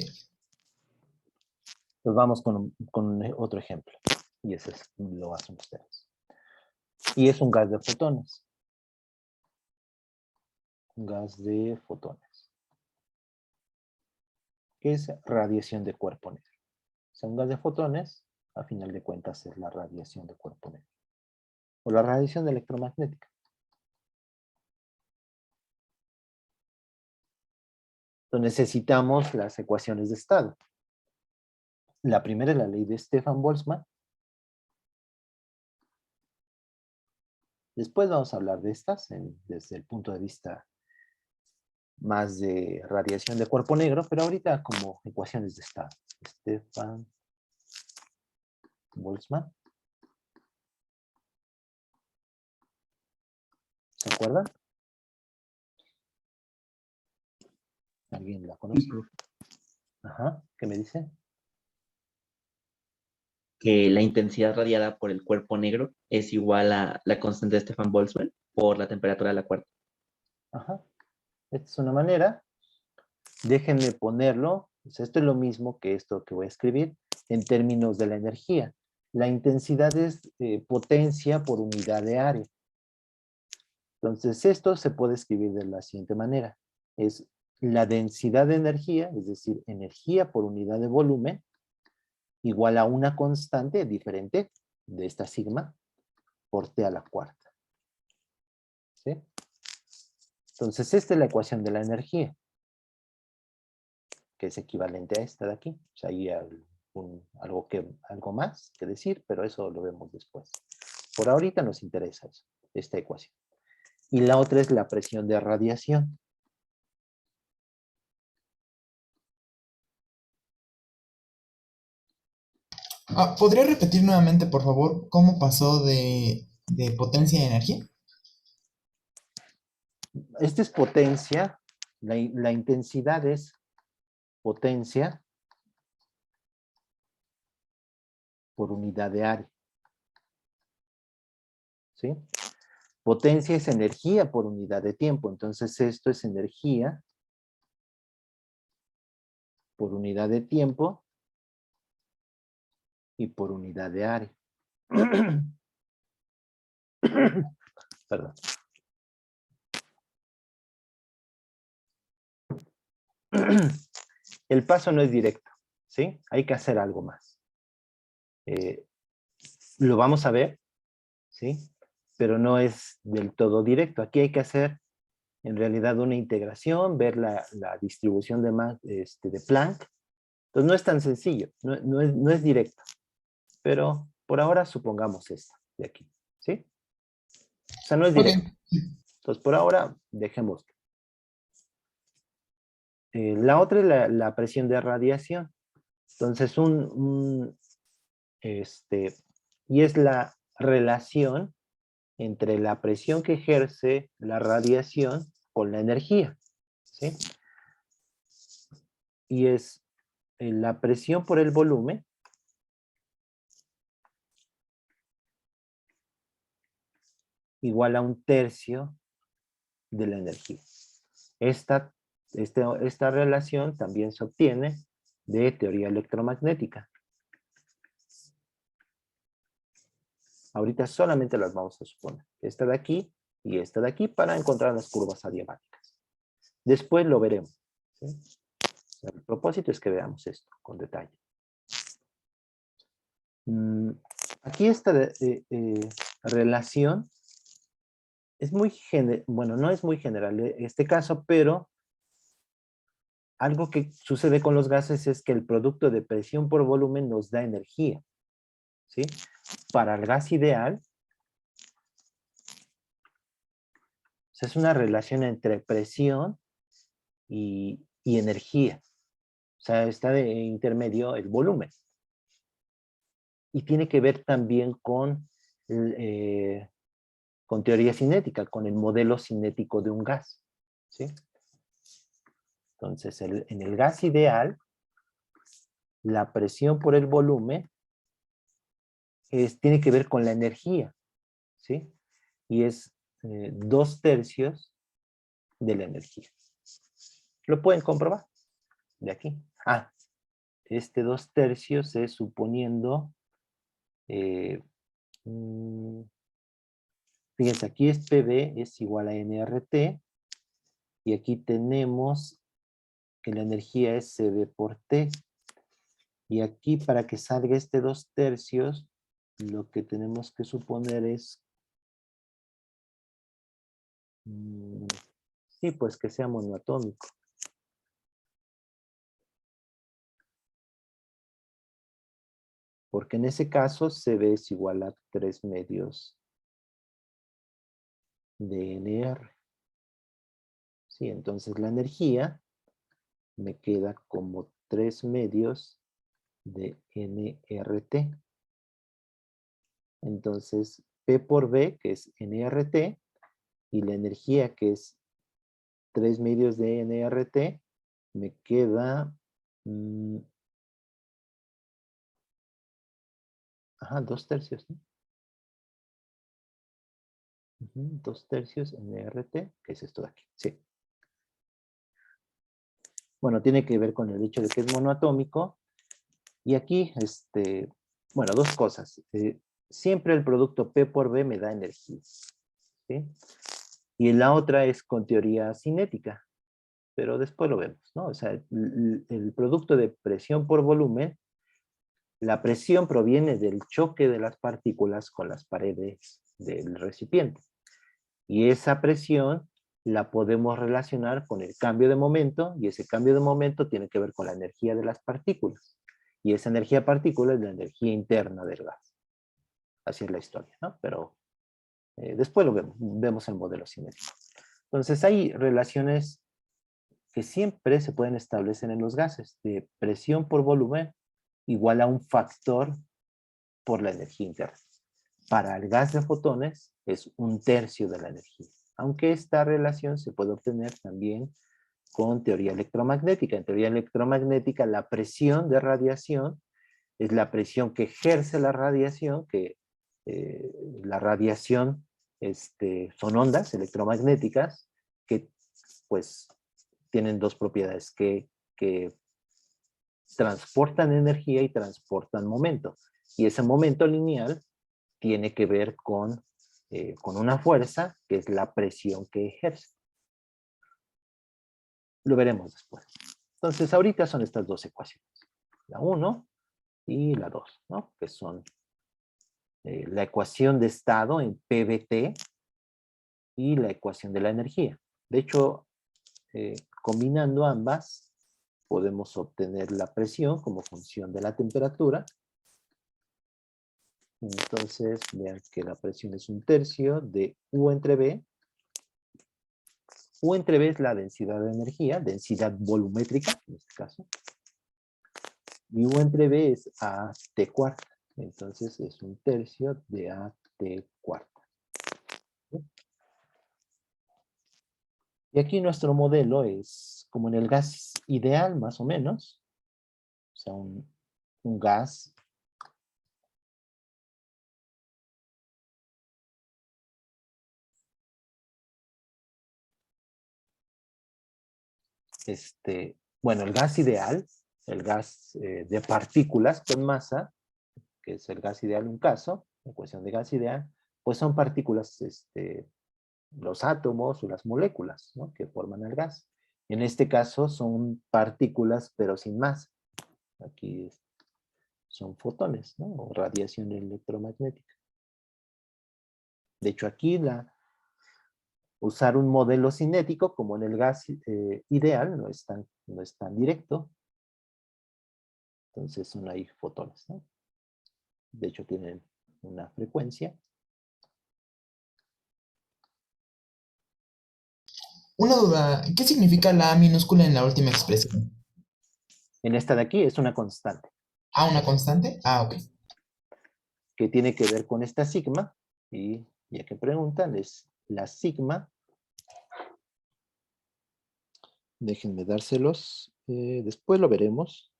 S1: Pues vamos con otro ejemplo. Y ese lo hacen ustedes. Y es un gas de fotones. Un gas de fotones. ¿Qué es radiación de cuerpo negro? O sea, un gas de fotones, a final de cuentas, es la radiación de cuerpo negro. O la radiación electromagnética. Entonces necesitamos las ecuaciones de estado. La primera es la ley de Stefan-Boltzmann. Después vamos a hablar de estas desde el punto de vista más de radiación de cuerpo negro, pero ahorita como ecuaciones de estado. Stefan-Boltzmann. ¿Se acuerdan? ¿Alguien la conoce? Ajá, ¿qué me dice?
S6: Que la intensidad radiada por el cuerpo negro es igual a la constante de Stefan Boltzmann por la temperatura de la cuarta.
S1: Ajá. Esta es una manera. Déjenme ponerlo. Pues esto es lo mismo que esto que voy a escribir en términos de la energía. La intensidad es potencia por unidad de área. Entonces esto se puede escribir de la siguiente manera. Es la densidad de energía, es decir, energía por unidad de volumen, igual a una constante diferente de esta sigma por T a la cuarta. ¿Sí? Entonces esta es la ecuación de la energía. que es equivalente a esta de aquí. O sea, hay algo más que decir, pero eso lo vemos después. Por ahorita nos interesa eso, esta ecuación. Y la otra es la presión de radiación.
S3: ¿Podría repetir nuevamente, por favor, cómo pasó de potencia a energía?
S1: Esta es potencia, la intensidad es potencia por unidad de área. ¿Sí? Potencia es energía por unidad de tiempo, entonces esto es energía por unidad de tiempo y por unidad de área. Perdón. El paso no es directo, ¿sí? Hay que hacer algo más. Lo vamos a ver, ¿sí? Pero no es del todo directo. Aquí hay que hacer, en realidad, una integración, ver la distribución de Planck. Entonces, no es tan sencillo, no es directo. Pero, por ahora, supongamos esta de aquí, ¿sí? O sea, no es directo.
S3: Ok.
S1: Entonces, por ahora, dejemos. La otra es la presión de radiación. Entonces, y es la relación entre la presión que ejerce la radiación con la energía, ¿sí? Y es la presión por el volumen igual a 1/3 de la energía. Esta relación también se obtiene de teoría electromagnética. Ahorita solamente las vamos a suponer. Esta de aquí y esta de aquí para encontrar las curvas adiabáticas. Después lo veremos, ¿sí? El propósito es que veamos esto con detalle. Aquí esta relación es muy bueno, no es muy general en este caso, pero algo que sucede con los gases es que el producto de presión por volumen nos da energía, ¿sí? Para el gas ideal, o sea, es una relación entre presión y energía. O sea, está de intermedio el volumen. Y tiene que ver también con teoría cinética, con el modelo cinético de un gas, ¿sí? Entonces, en el gas ideal, la presión por el volumen tiene que ver con la energía, ¿sí? Y es 2/3 de la energía. ¿Lo pueden comprobar? De aquí. Este 2/3 es suponiendo, fíjense, aquí es PV es igual a nRT, y aquí tenemos que la energía es CB por T. Y aquí para que salga este 2/3, lo que tenemos que suponer es, sí, pues que sea monoatómico. Porque en ese caso CB es igual a 3/2 de NR. Sí, entonces la energía me queda como 3/2 de nRT. Entonces, P por B, que es nRT, y la energía, que es 3/2 de nRT, me queda 2/3, ¿no? 2/3 nRT, que es esto de aquí, sí. Bueno, tiene que ver con el hecho de que es monoatómico. Y aquí, bueno, dos cosas. Siempre el producto P por B me da energía, ¿sí? Y la otra es con teoría cinética, pero después lo vemos, ¿no? O sea, el producto de presión por volumen, la presión proviene del choque de las partículas con las paredes del recipiente. Y esa presión la podemos relacionar con el cambio de momento, y ese cambio de momento tiene que ver con la energía de las partículas. Y esa energía partícula es la energía interna del gas. Así es la historia, ¿no? Pero después lo vemos el modelo cinético. Entonces hay relaciones que siempre se pueden establecer en los gases, de presión por volumen igual a un factor por la energía interna. Para el gas de fotones es 1/3 de la energía. Aunque esta relación se puede obtener también con teoría electromagnética. En teoría electromagnética la presión de radiación es la presión que ejerce la radiación, que la radiación son ondas electromagnéticas que pues tienen dos propiedades, que transportan energía y transportan momento. Y ese momento lineal tiene que ver con una fuerza, que es la presión que ejerce. Lo veremos después. Entonces, ahorita son estas dos ecuaciones. La 1 y la 2, ¿no? Que son la ecuación de estado en PBT y la ecuación de la energía. De hecho, combinando ambas, podemos obtener la presión como función de la temperatura. Entonces, vean que la presión es 1/3 de U entre B. U entre B es la densidad de energía, densidad volumétrica, en este caso. Y U entre B es AT cuarta. Entonces, es 1/3 de AT cuarta. Y aquí nuestro modelo es como en el gas ideal, más o menos. O sea, un gas bueno, el gas ideal, el gas de partículas con masa, que es el gas ideal un caso, la ecuación de gas ideal, pues son partículas, los átomos o las moléculas, ¿no?, que forman el gas. En este caso son partículas, pero sin masa. Aquí son fotones, ¿no?, o radiación electromagnética. De hecho, aquí usar un modelo cinético, como en el gas ideal, no es tan directo. Entonces son ahí fotones, ¿no? De hecho, tienen una frecuencia.
S3: Una duda, ¿qué significa la A minúscula en la última expresión?
S1: En esta de aquí es una constante,
S3: ¿Ah, una constante? Ah, ok.
S1: que tiene que ver con esta sigma, y ya que preguntan, es la sigma. Déjenme dárselos, después lo veremos.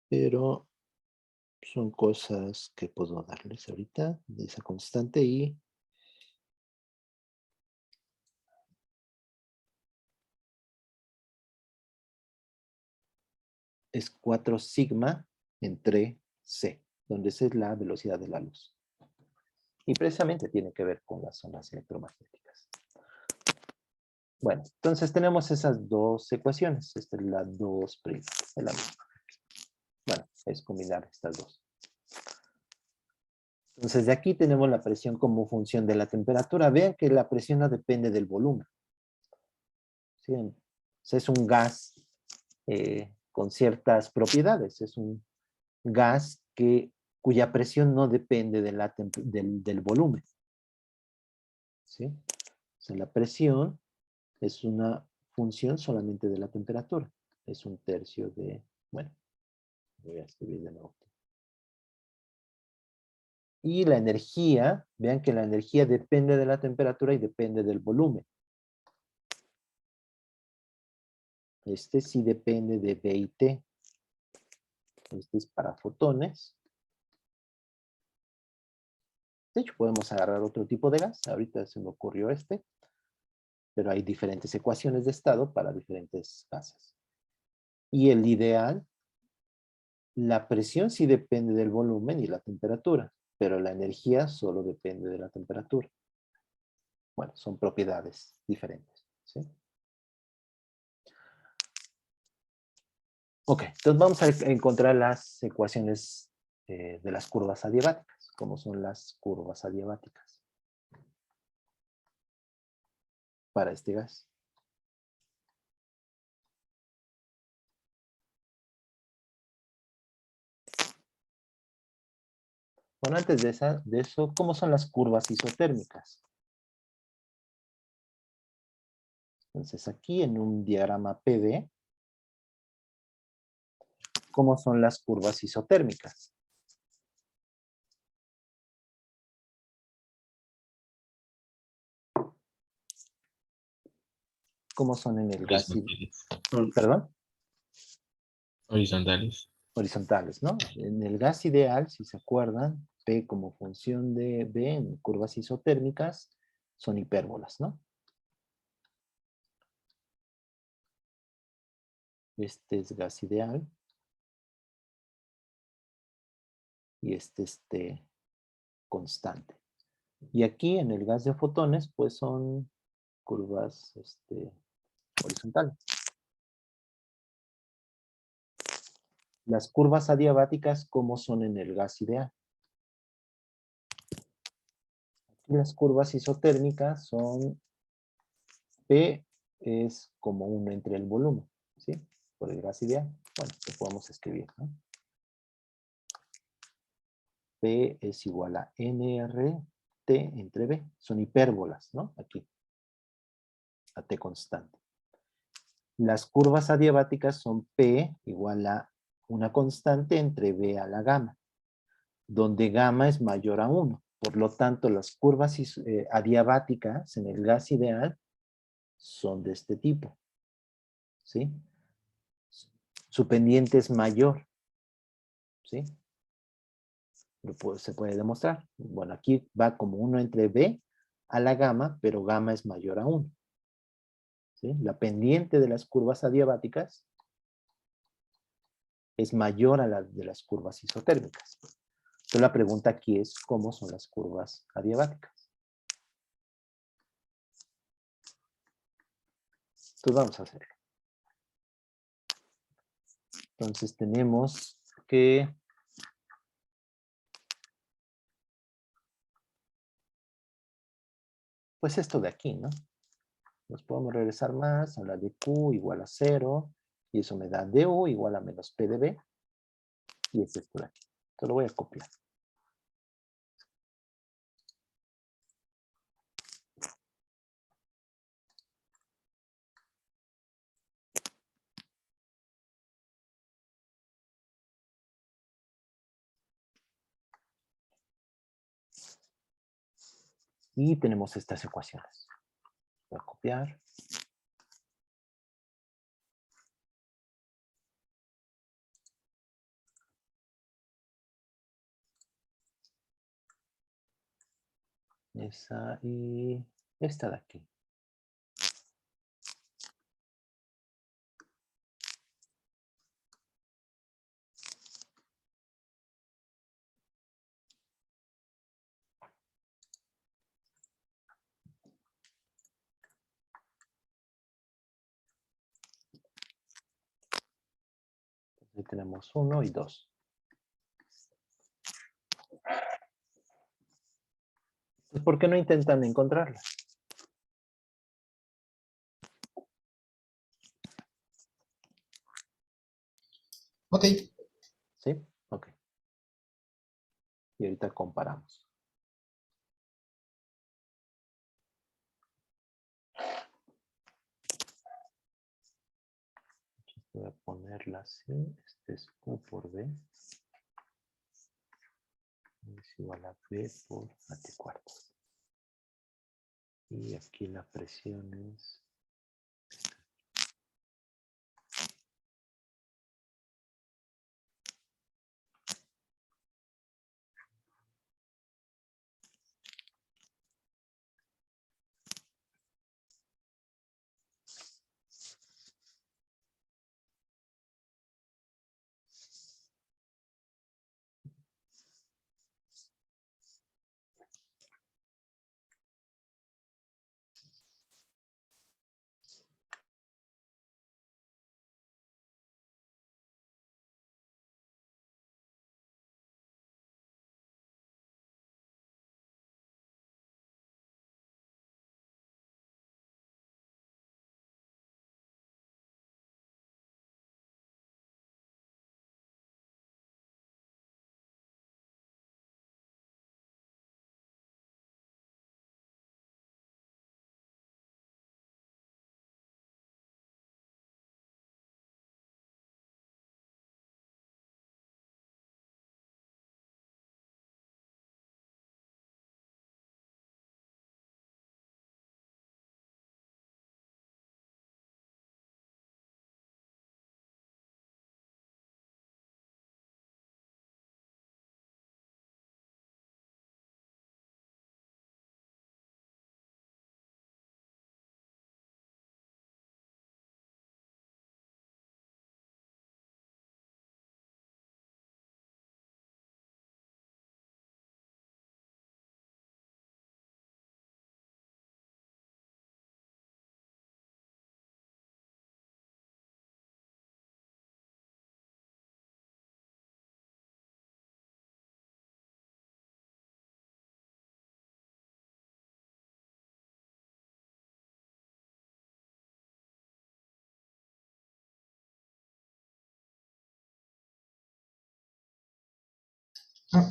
S1: Pero son cosas que puedo darles ahorita, de esa constante, y es 4 sigma entre C, donde C es la velocidad de la luz. Y precisamente tiene que ver con las ondas electromagnéticas. Bueno, entonces tenemos esas dos ecuaciones. Esta es la 2', es la misma. Bueno, es combinar estas dos. Entonces de aquí tenemos la presión como función de la temperatura. Vean que la presión no depende del volumen. ¿Sí? O sea, es un gas con ciertas propiedades. Es un gas cuya presión no depende del volumen. ¿Sí? O sea, la presión es una función solamente de la temperatura. Es 1/3 de, bueno, voy a escribir de nuevo. Y la energía, vean que la energía depende de la temperatura y depende del volumen. Este sí depende de B y T. Este es para fotones. De hecho, podemos agarrar otro tipo de gas. Ahorita se me ocurrió pero hay diferentes ecuaciones de estado para diferentes gases. Y el ideal, la presión sí depende del volumen y la temperatura, pero la energía solo depende de la temperatura. Bueno, son propiedades diferentes, ¿sí? Ok, entonces vamos a encontrar las ecuaciones de las curvas adiabáticas. ¿Cómo son las curvas adiabáticas? para este gas. Bueno, antes de eso, ¿cómo son las curvas isotérmicas? Entonces, aquí en un diagrama PV, ¿cómo son las curvas isotérmicas? ¿Cómo son en el gas?
S5: Horizontales.
S1: ¿Perdón?
S5: Horizontales.
S1: Horizontales, ¿no? En el gas ideal, si se acuerdan, P como función de B en curvas isotérmicas son hipérbolas, ¿no? Este es gas ideal. Y este constante. Y aquí en el gas de fotones, pues son curvas horizontales. Las curvas adiabáticas, ¿cómo son en el gas ideal? Aquí las curvas isotérmicas son P es como 1 entre el volumen, ¿sí? Por el gas ideal. Bueno, lo podemos escribir, ¿no? P es igual a nRT entre B. Son hipérbolas, ¿no? Aquí. A T constante. Las curvas adiabáticas son P igual a una constante entre B a la gamma, donde gamma es mayor a 1. Por lo tanto, las curvas adiabáticas en el gas ideal son de este tipo, ¿sí? Su pendiente es mayor, ¿sí? Se puede demostrar. Bueno, aquí va como 1 entre B a la gamma, pero gamma es mayor a 1. ¿Sí? La pendiente de las curvas adiabáticas es mayor a la de las curvas isotérmicas. Entonces la pregunta aquí es, ¿cómo son las curvas adiabáticas? Entonces vamos a hacerlo. Entonces tenemos que pues esto de aquí, ¿no? Nos podemos regresar más a la de Q igual a 0, y eso me da DU igual a menos P de B, y es esto de aquí. Entonces lo voy a copiar. Y tenemos estas ecuaciones. Voy a copiar. Esa y esta de aquí. Ahí tenemos 1 y 2. ¿Por qué no intentan encontrarla?
S3: Ok,
S1: ¿Sí? Ok. Y ahorita comparamos. Voy a ponerla así. Este es Q por B. Es igual a B por AT cuartos. Y aquí la presión es...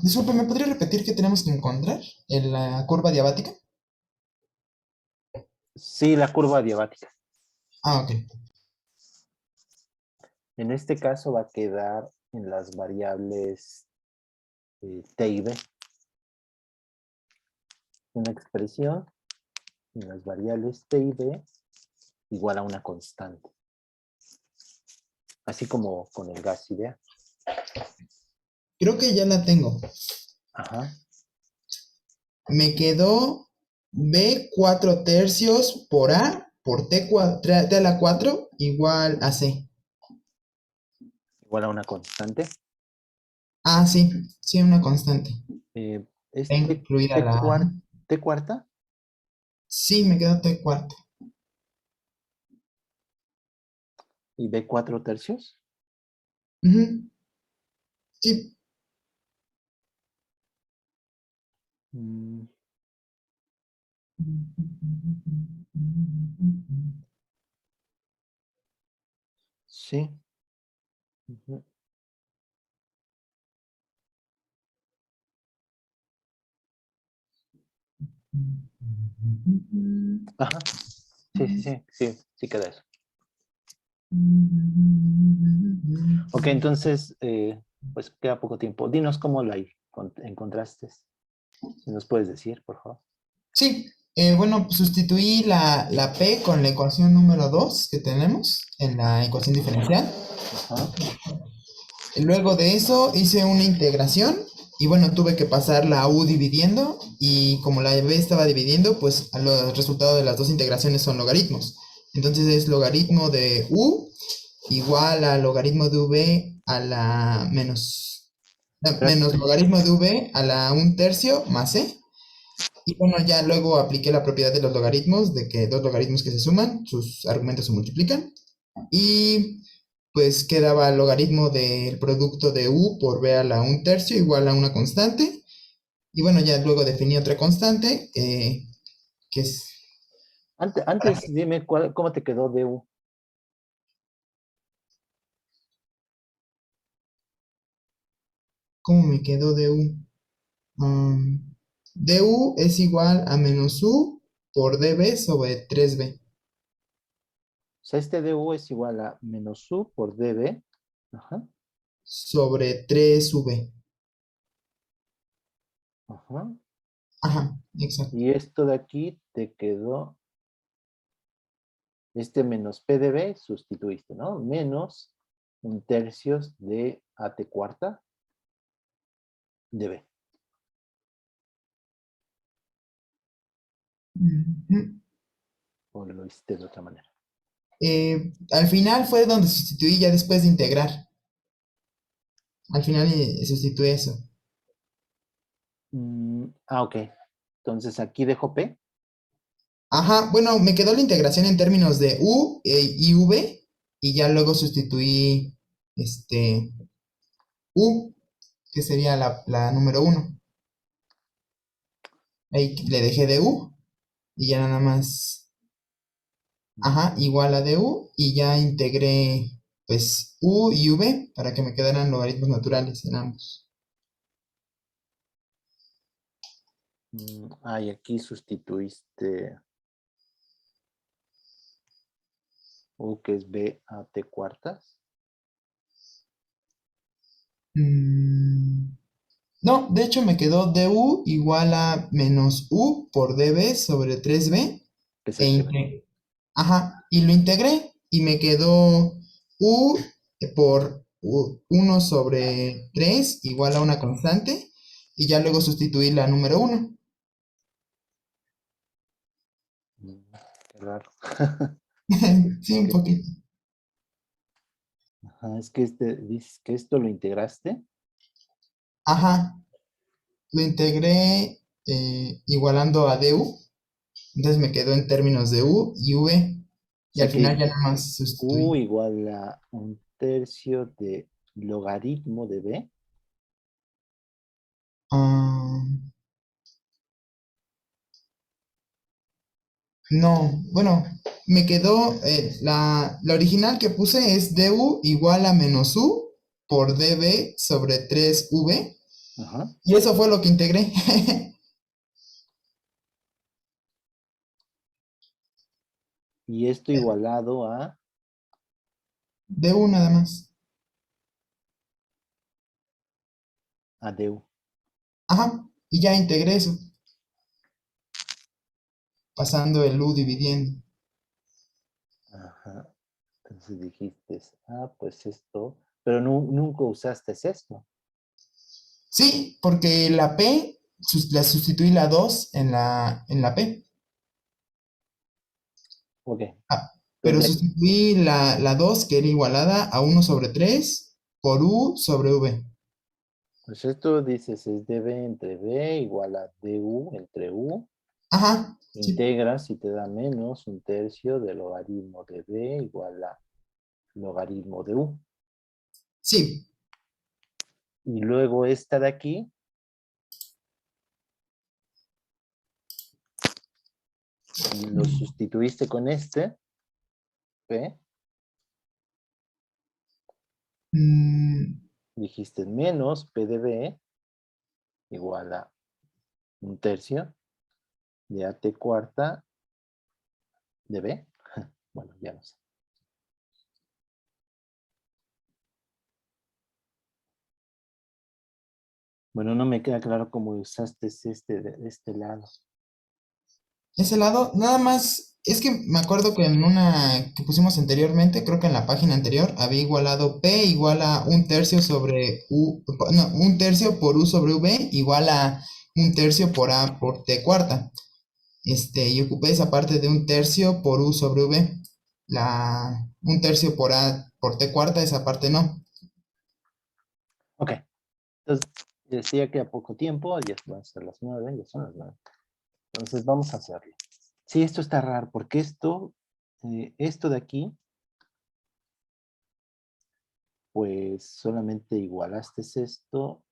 S3: Disculpe, ¿me podría repetir qué tenemos que encontrar en la curva diabática?
S1: Sí, la curva diabática.
S3: Ok.
S1: En este caso va a quedar en las variables T y B. Una expresión en las variables T y B igual a una constante. Así como con el gas ideal.
S3: Creo que ya la tengo.
S1: Ajá.
S3: Me quedó B 4 tercios por A por T, T a la 4 igual a C.
S1: Igual a una constante.
S3: Ah, sí, sí, una constante.
S1: ¿Es
S3: E incluida la A.
S1: T cuarta?
S3: Sí, me quedó T cuarta.
S1: ¿Y B 4 tercios?
S3: Ujú. Sí.
S1: Mm, sí. Ujú. Ajá. Sí queda eso. Ok, entonces, pues queda poco tiempo. Dinos cómo la encontraste. Si nos puedes decir, por favor.
S3: Sí, bueno, pues sustituí la P con la ecuación número 2 que tenemos en la ecuación diferencial.
S1: Ajá.
S3: Luego de eso hice una integración y bueno, tuve que pasar la U dividiendo y como la B estaba dividiendo, pues los resultados de las dos integraciones son logaritmos. Entonces es logaritmo de U igual a logaritmo de V a la menos logaritmo de V a la 1/3 más C. Y bueno, ya luego apliqué la propiedad de los logaritmos, de que dos logaritmos que se suman, sus argumentos se multiplican. Y pues quedaba el logaritmo del producto de u por b a la 1/3 igual a una constante. Y bueno, ya luego definí otra constante, que es,
S1: Antes dime cómo te quedó DU.
S3: ¿cómo me quedó du? Du es igual a menos u por db sobre 3b.
S1: O sea, este DU es igual a menos U por DB. Ajá.
S3: Sobre 3v.
S1: Ajá.
S3: Ajá, exacto.
S1: Y esto de aquí te quedó, este menos PDB sustituiste, ¿no? Menos 1/3 de AT cuarta DB.
S3: Ujú.
S1: O lo hiciste de otra manera.
S3: Al final fue donde sustituí ya después de integrar. Al final sustituí eso.
S1: Ok. Entonces aquí dejo P.
S3: Ajá, bueno, me quedó la integración en términos de u y v y ya luego sustituí u, que sería la número 1. Ahí le dejé de u y ya nada más, ajá, igual a de u y ya integré pues u y v para que me quedaran logaritmos naturales en ambos.
S1: Y aquí sustituiste U, que es B a T cuartas.
S3: No, de hecho me quedó du igual a menos u por db sobre 3b.
S1: Que es
S3: E
S1: este B.
S3: ajá, y lo integré y me quedó u por 1 sobre 3 igual a una constante y ya luego sustituí la número 1.
S1: Qué raro.
S3: Sí, un poquito.
S1: Ajá, es que dices que esto lo integraste.
S3: Ajá, lo integré igualando a du, entonces me quedó en términos de u y v
S1: O
S3: y
S1: sea
S3: al final
S1: que
S3: ya nada más
S1: U
S3: sustituí.
S1: igual a 1/3 de logaritmo de B.
S3: Ah, no, bueno, me quedó la original que puse es du igual a menos u por db sobre 3v
S1: Ajá.
S3: Y eso fue lo que integré.
S1: Y esto igualado a
S3: DU nada más.
S1: DU.
S3: Ajá, y ya integré eso, pasando el U dividiendo.
S1: Ajá. Entonces dijiste, pues esto, pero nunca usaste esto.
S3: Sí, porque la P, la sustituí la 2 en la P.
S1: Ok.
S3: Ah, pero
S1: Entonces,
S3: sustituí la 2 que era igualada a 1/3 por U sobre V.
S1: pues esto dices es dB entre B igual a DU entre U.
S3: Ajá, sí,
S1: Integras y te da menos 1/3 del logaritmo de B igual a logaritmo de U.
S3: sí.
S1: Y luego esta de aquí, lo sustituiste con este, P,
S3: Mm,
S1: dijiste menos P de B igual a 1/3 de AT cuarta de B. Bueno, ya no sé. Bueno, no me queda claro cómo usaste de este lado.
S3: ese lado, nada más, es que me acuerdo que en una que pusimos anteriormente, creo que en la página anterior, había igualado P igual a 1/3 sobre U, no, 1/3 por U sobre V igual a 1/3 por A por T cuarta. Y ocupé esa parte de 1/3 por U sobre V. 1/3 por A por T cuarta, esa parte no.
S1: Ok. Entonces, decía que a poco tiempo, ya van a ser las 9, ya son las 9. Entonces, vamos a hacerlo. Sí, esto está raro, porque esto de aquí, pues solamente igualaste esto.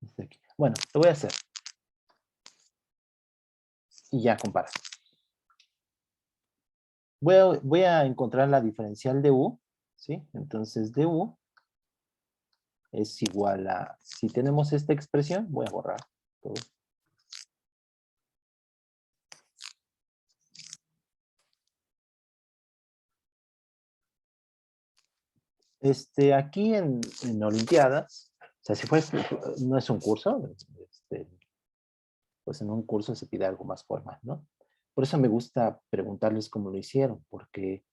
S1: Este aquí. Bueno, lo voy a hacer. Y ya compara. Voy a encontrar la diferencial de U, ¿sí? Entonces, de U es igual a, si tenemos esta expresión, voy a borrar todo. Aquí en Olimpiadas, o sea, si fue, no es un curso, pues en un curso se pide algo más formal, ¿no? Por eso me gusta preguntarles cómo lo hicieron, porque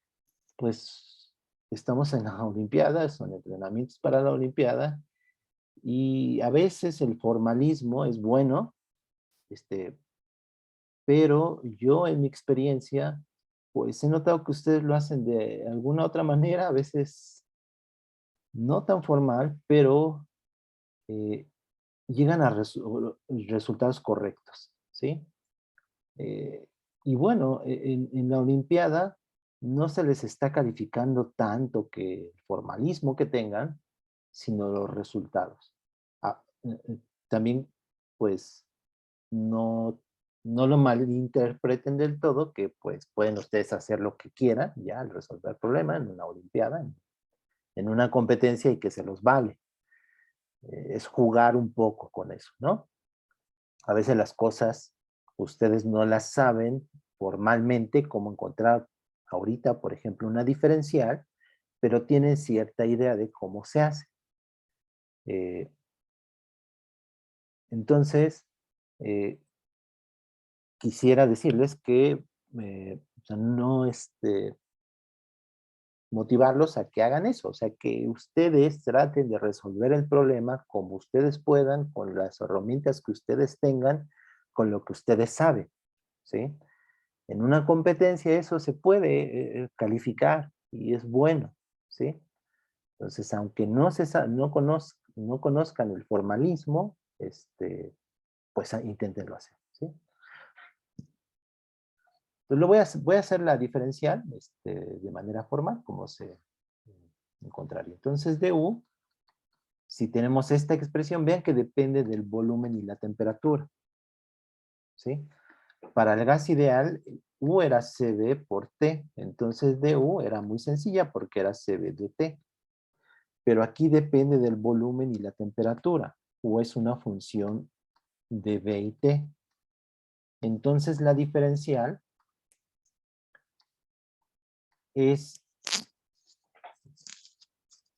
S1: pues estamos en la Olimpiada, son entrenamientos para la Olimpiada, y a veces el formalismo es bueno, pero yo en mi experiencia, pues he notado que ustedes lo hacen de alguna otra manera, a veces no tan formal, pero eh, llegan a resultados correctos, ¿sí? Eh, y bueno, en la Olimpiada no se les está calificando tanto que el formalismo que tengan, sino los resultados. También, pues, no, no lo malinterpreten del todo, que pues pueden ustedes hacer lo que quieran, ya, al resolver el problema en una Olimpiada, en una competencia y que se los vale. Es jugar un poco con eso, ¿no? A veces las cosas ustedes no las saben formalmente cómo encontrar ahorita, por ejemplo, una diferencial, pero tienen cierta idea de cómo se hace. Eh, entonces, eh, quisiera decirles que o sea, no motivarlos a que hagan eso, o sea, que ustedes traten de resolver el problema como ustedes puedan, con las herramientas que ustedes tengan, con lo que ustedes saben, ¿sí? En una competencia eso se puede calificar y es bueno, ¿sí? Entonces, aunque no conozcan el formalismo, pues inténtenlo hacer, ¿sí? Entonces, voy a hacer la diferencial de manera formal, como se encontraría. Entonces, de U, si tenemos esta expresión, vean que depende del volumen y la temperatura, ¿sí? Para el gas ideal, U era CB por T, entonces DU era muy sencilla porque era CB de T. Pero aquí depende del volumen y la temperatura, o es una función de B y T. Entonces la diferencial es,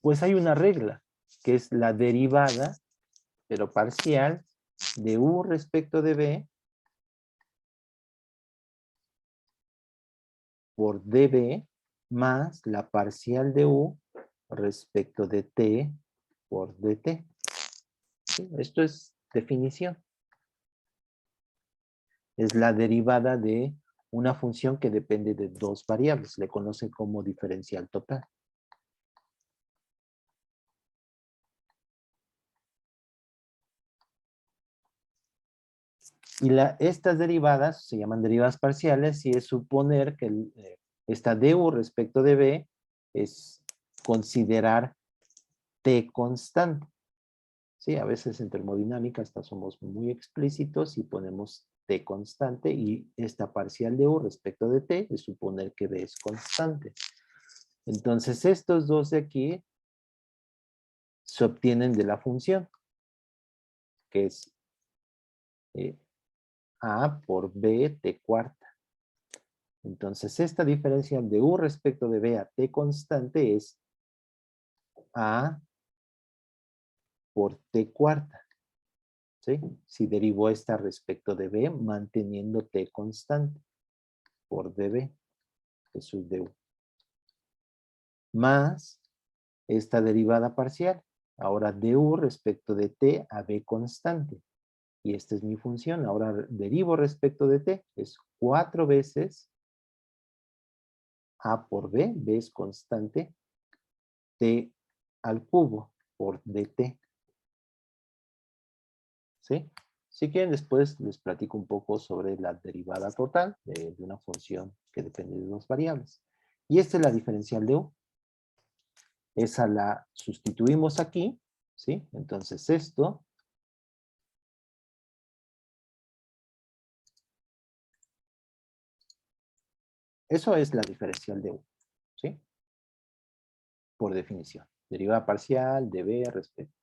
S1: pues hay una regla, que es la derivada, pero parcial, de U respecto de B por dB más la parcial de U respecto de T por dt. ¿Sí? Esto es definición. Es la derivada de una función que depende de dos variables. Le conoce como diferencial total. Y estas derivadas se llaman derivadas parciales y es suponer que esta du respecto de b es considerar t constante. Sí, a veces en termodinámica hasta somos muy explícitos y ponemos t constante y esta parcial de u respecto de t es suponer que b es constante. Entonces estos dos de aquí se obtienen de la función, que es a por b t cuarta. Entonces esta diferencial de u respecto de b a t constante es a por t cuarta. ¿Sí? Si derivo esta respecto de b manteniendo t constante por db, eso es du. Más esta derivada parcial, ahora du respecto de t a b constante. Y esta es mi función, ahora derivo respecto de t, es 4 veces a por b, b es constante, t al cubo por dt. ¿Sí? Si quieren, después les platico un poco sobre la derivada total de una función que depende de dos variables. Y esta es la diferencial de u. Esa la sustituimos aquí, ¿sí? Entonces esto eso es la diferencial de u, ¿sí? Por definición. Derivada parcial de b respecto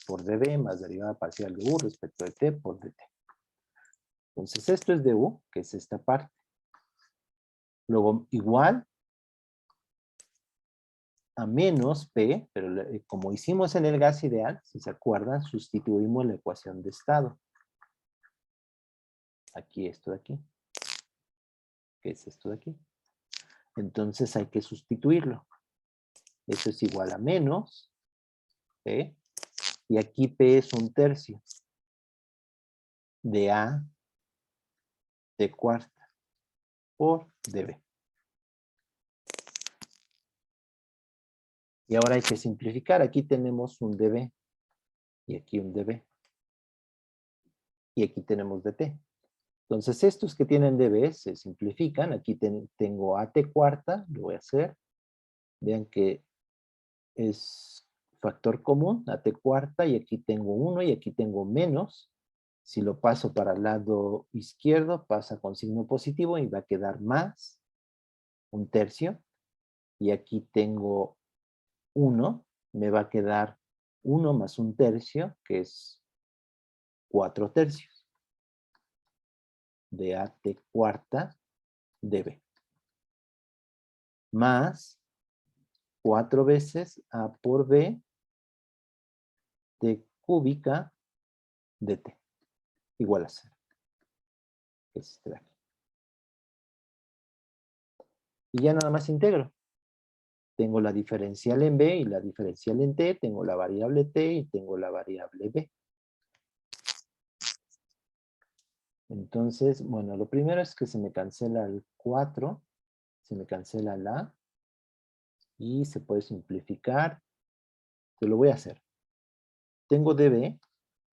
S1: por db más derivada parcial de u respecto de t por dt. Entonces esto es de u, que es esta parte. Luego igual a menos P, pero como hicimos en el gas ideal, si se acuerdan, sustituimos la ecuación de estado. Aquí esto de aquí. ¿Qué es esto de aquí? Entonces hay que sustituirlo. Esto es igual a menos P, y aquí P es un tercio de A de cuarta por dB. Y ahora hay que simplificar. Aquí tenemos un dB y aquí un dB. Y aquí tenemos dt. Entonces estos que tienen dB se simplifican. Aquí tengo AT cuarta, lo voy a hacer. Vean que es factor común, AT cuarta, y aquí tengo 1 y aquí tengo menos. Si lo paso para el lado izquierdo, pasa con signo positivo y va a quedar más, un tercio. Y aquí tengo 1, me va a quedar 1 más un tercio, que es 4 tercios de AT cuarta dB. Más 4 veces A por B T cúbica de T. Igual a 0. Que es este de aquí. Y ya nada más integro. Tengo la diferencial en B y la diferencial en T. Tengo la variable T y tengo la variable B. Entonces, bueno, lo primero es que se me cancela el 4. Se me cancela la A. Y se puede simplificar. Te lo voy a hacer. Tengo dB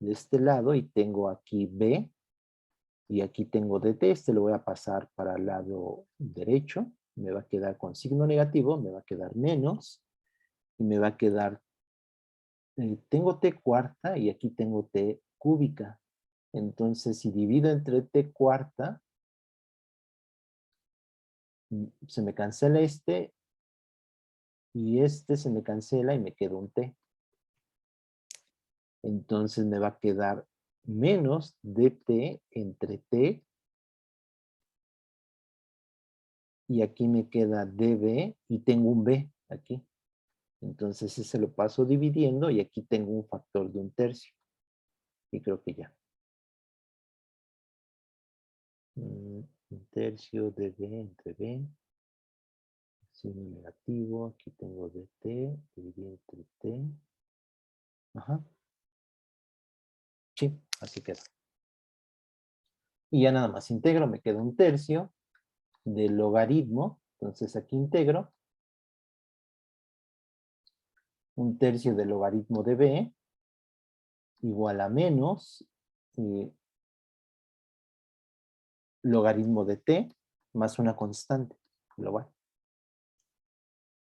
S1: de este lado y tengo aquí B. Y aquí tengo dt, este lo voy a pasar para el lado derecho, me va a quedar con signo negativo, me va a quedar menos, y me va a quedar, tengo t cuarta y aquí tengo t cúbica. Entonces, si divido entre t cuarta, se me cancela este, Y este se me cancela y me queda un t. Entonces me va a quedar menos dt entre t. Y aquí me queda db y tengo un b aquí. Entonces ese lo paso dividiendo y aquí tengo un factor de 1/3. Y creo que ya. 1/3 de b entre b. Signo negativo. Aquí tengo dt. Dividido entre t. Ajá. Sí, así queda. Y ya nada más integro. Me queda 1/3 del logaritmo. Entonces aquí integro. 1/3 del logaritmo de b. Igual a menos logaritmo de t más una constante global.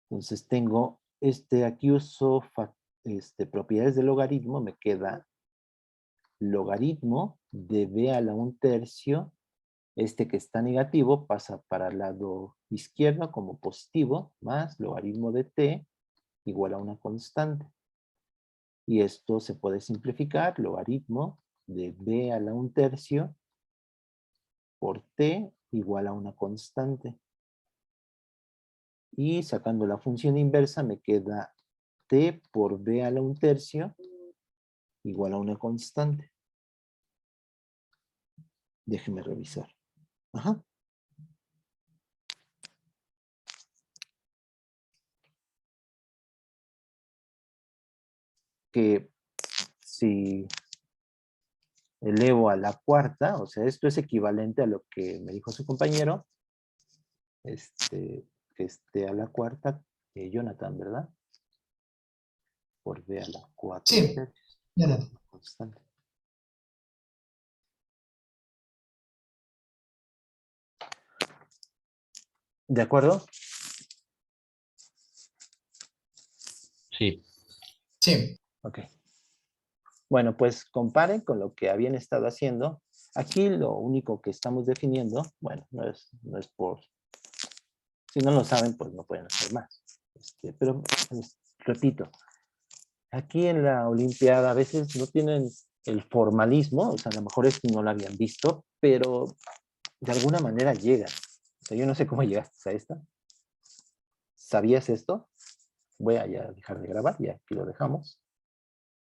S1: Entonces tengo aquí uso propiedades de logaritmo, me queda logaritmo de b a la 1/3, que está negativo pasa para el lado izquierdo como positivo, más logaritmo de t igual a una constante. Y esto se puede simplificar, logaritmo de b a la 1/3 por t igual a una constante. Y sacando la función inversa me queda t por b a la 1/3 igual a una constante. Déjeme revisar. Ajá. Que si elevo a la cuarta, o sea, esto es equivalente a lo que me dijo su compañero, que esté a la cuarta, Jonathan, ¿verdad? Por b a la 4.
S3: Sí, Jonathan.
S1: Constante. ¿De acuerdo?
S5: Sí.
S3: Sí,
S1: Ok. Bueno, pues comparen con lo que habían estado haciendo. Aquí lo único que estamos definiendo, bueno, no es por... Si no lo saben, pues no pueden hacer más. Pero, repito, aquí en la Olimpiada a veces no tienen el formalismo, o sea, a lo mejor esto no lo habían visto, pero de alguna manera llegan. O sea, yo no sé cómo llegaste a esta. ¿Sabías esto? Voy a ya dejar de grabar, ya aquí lo dejamos.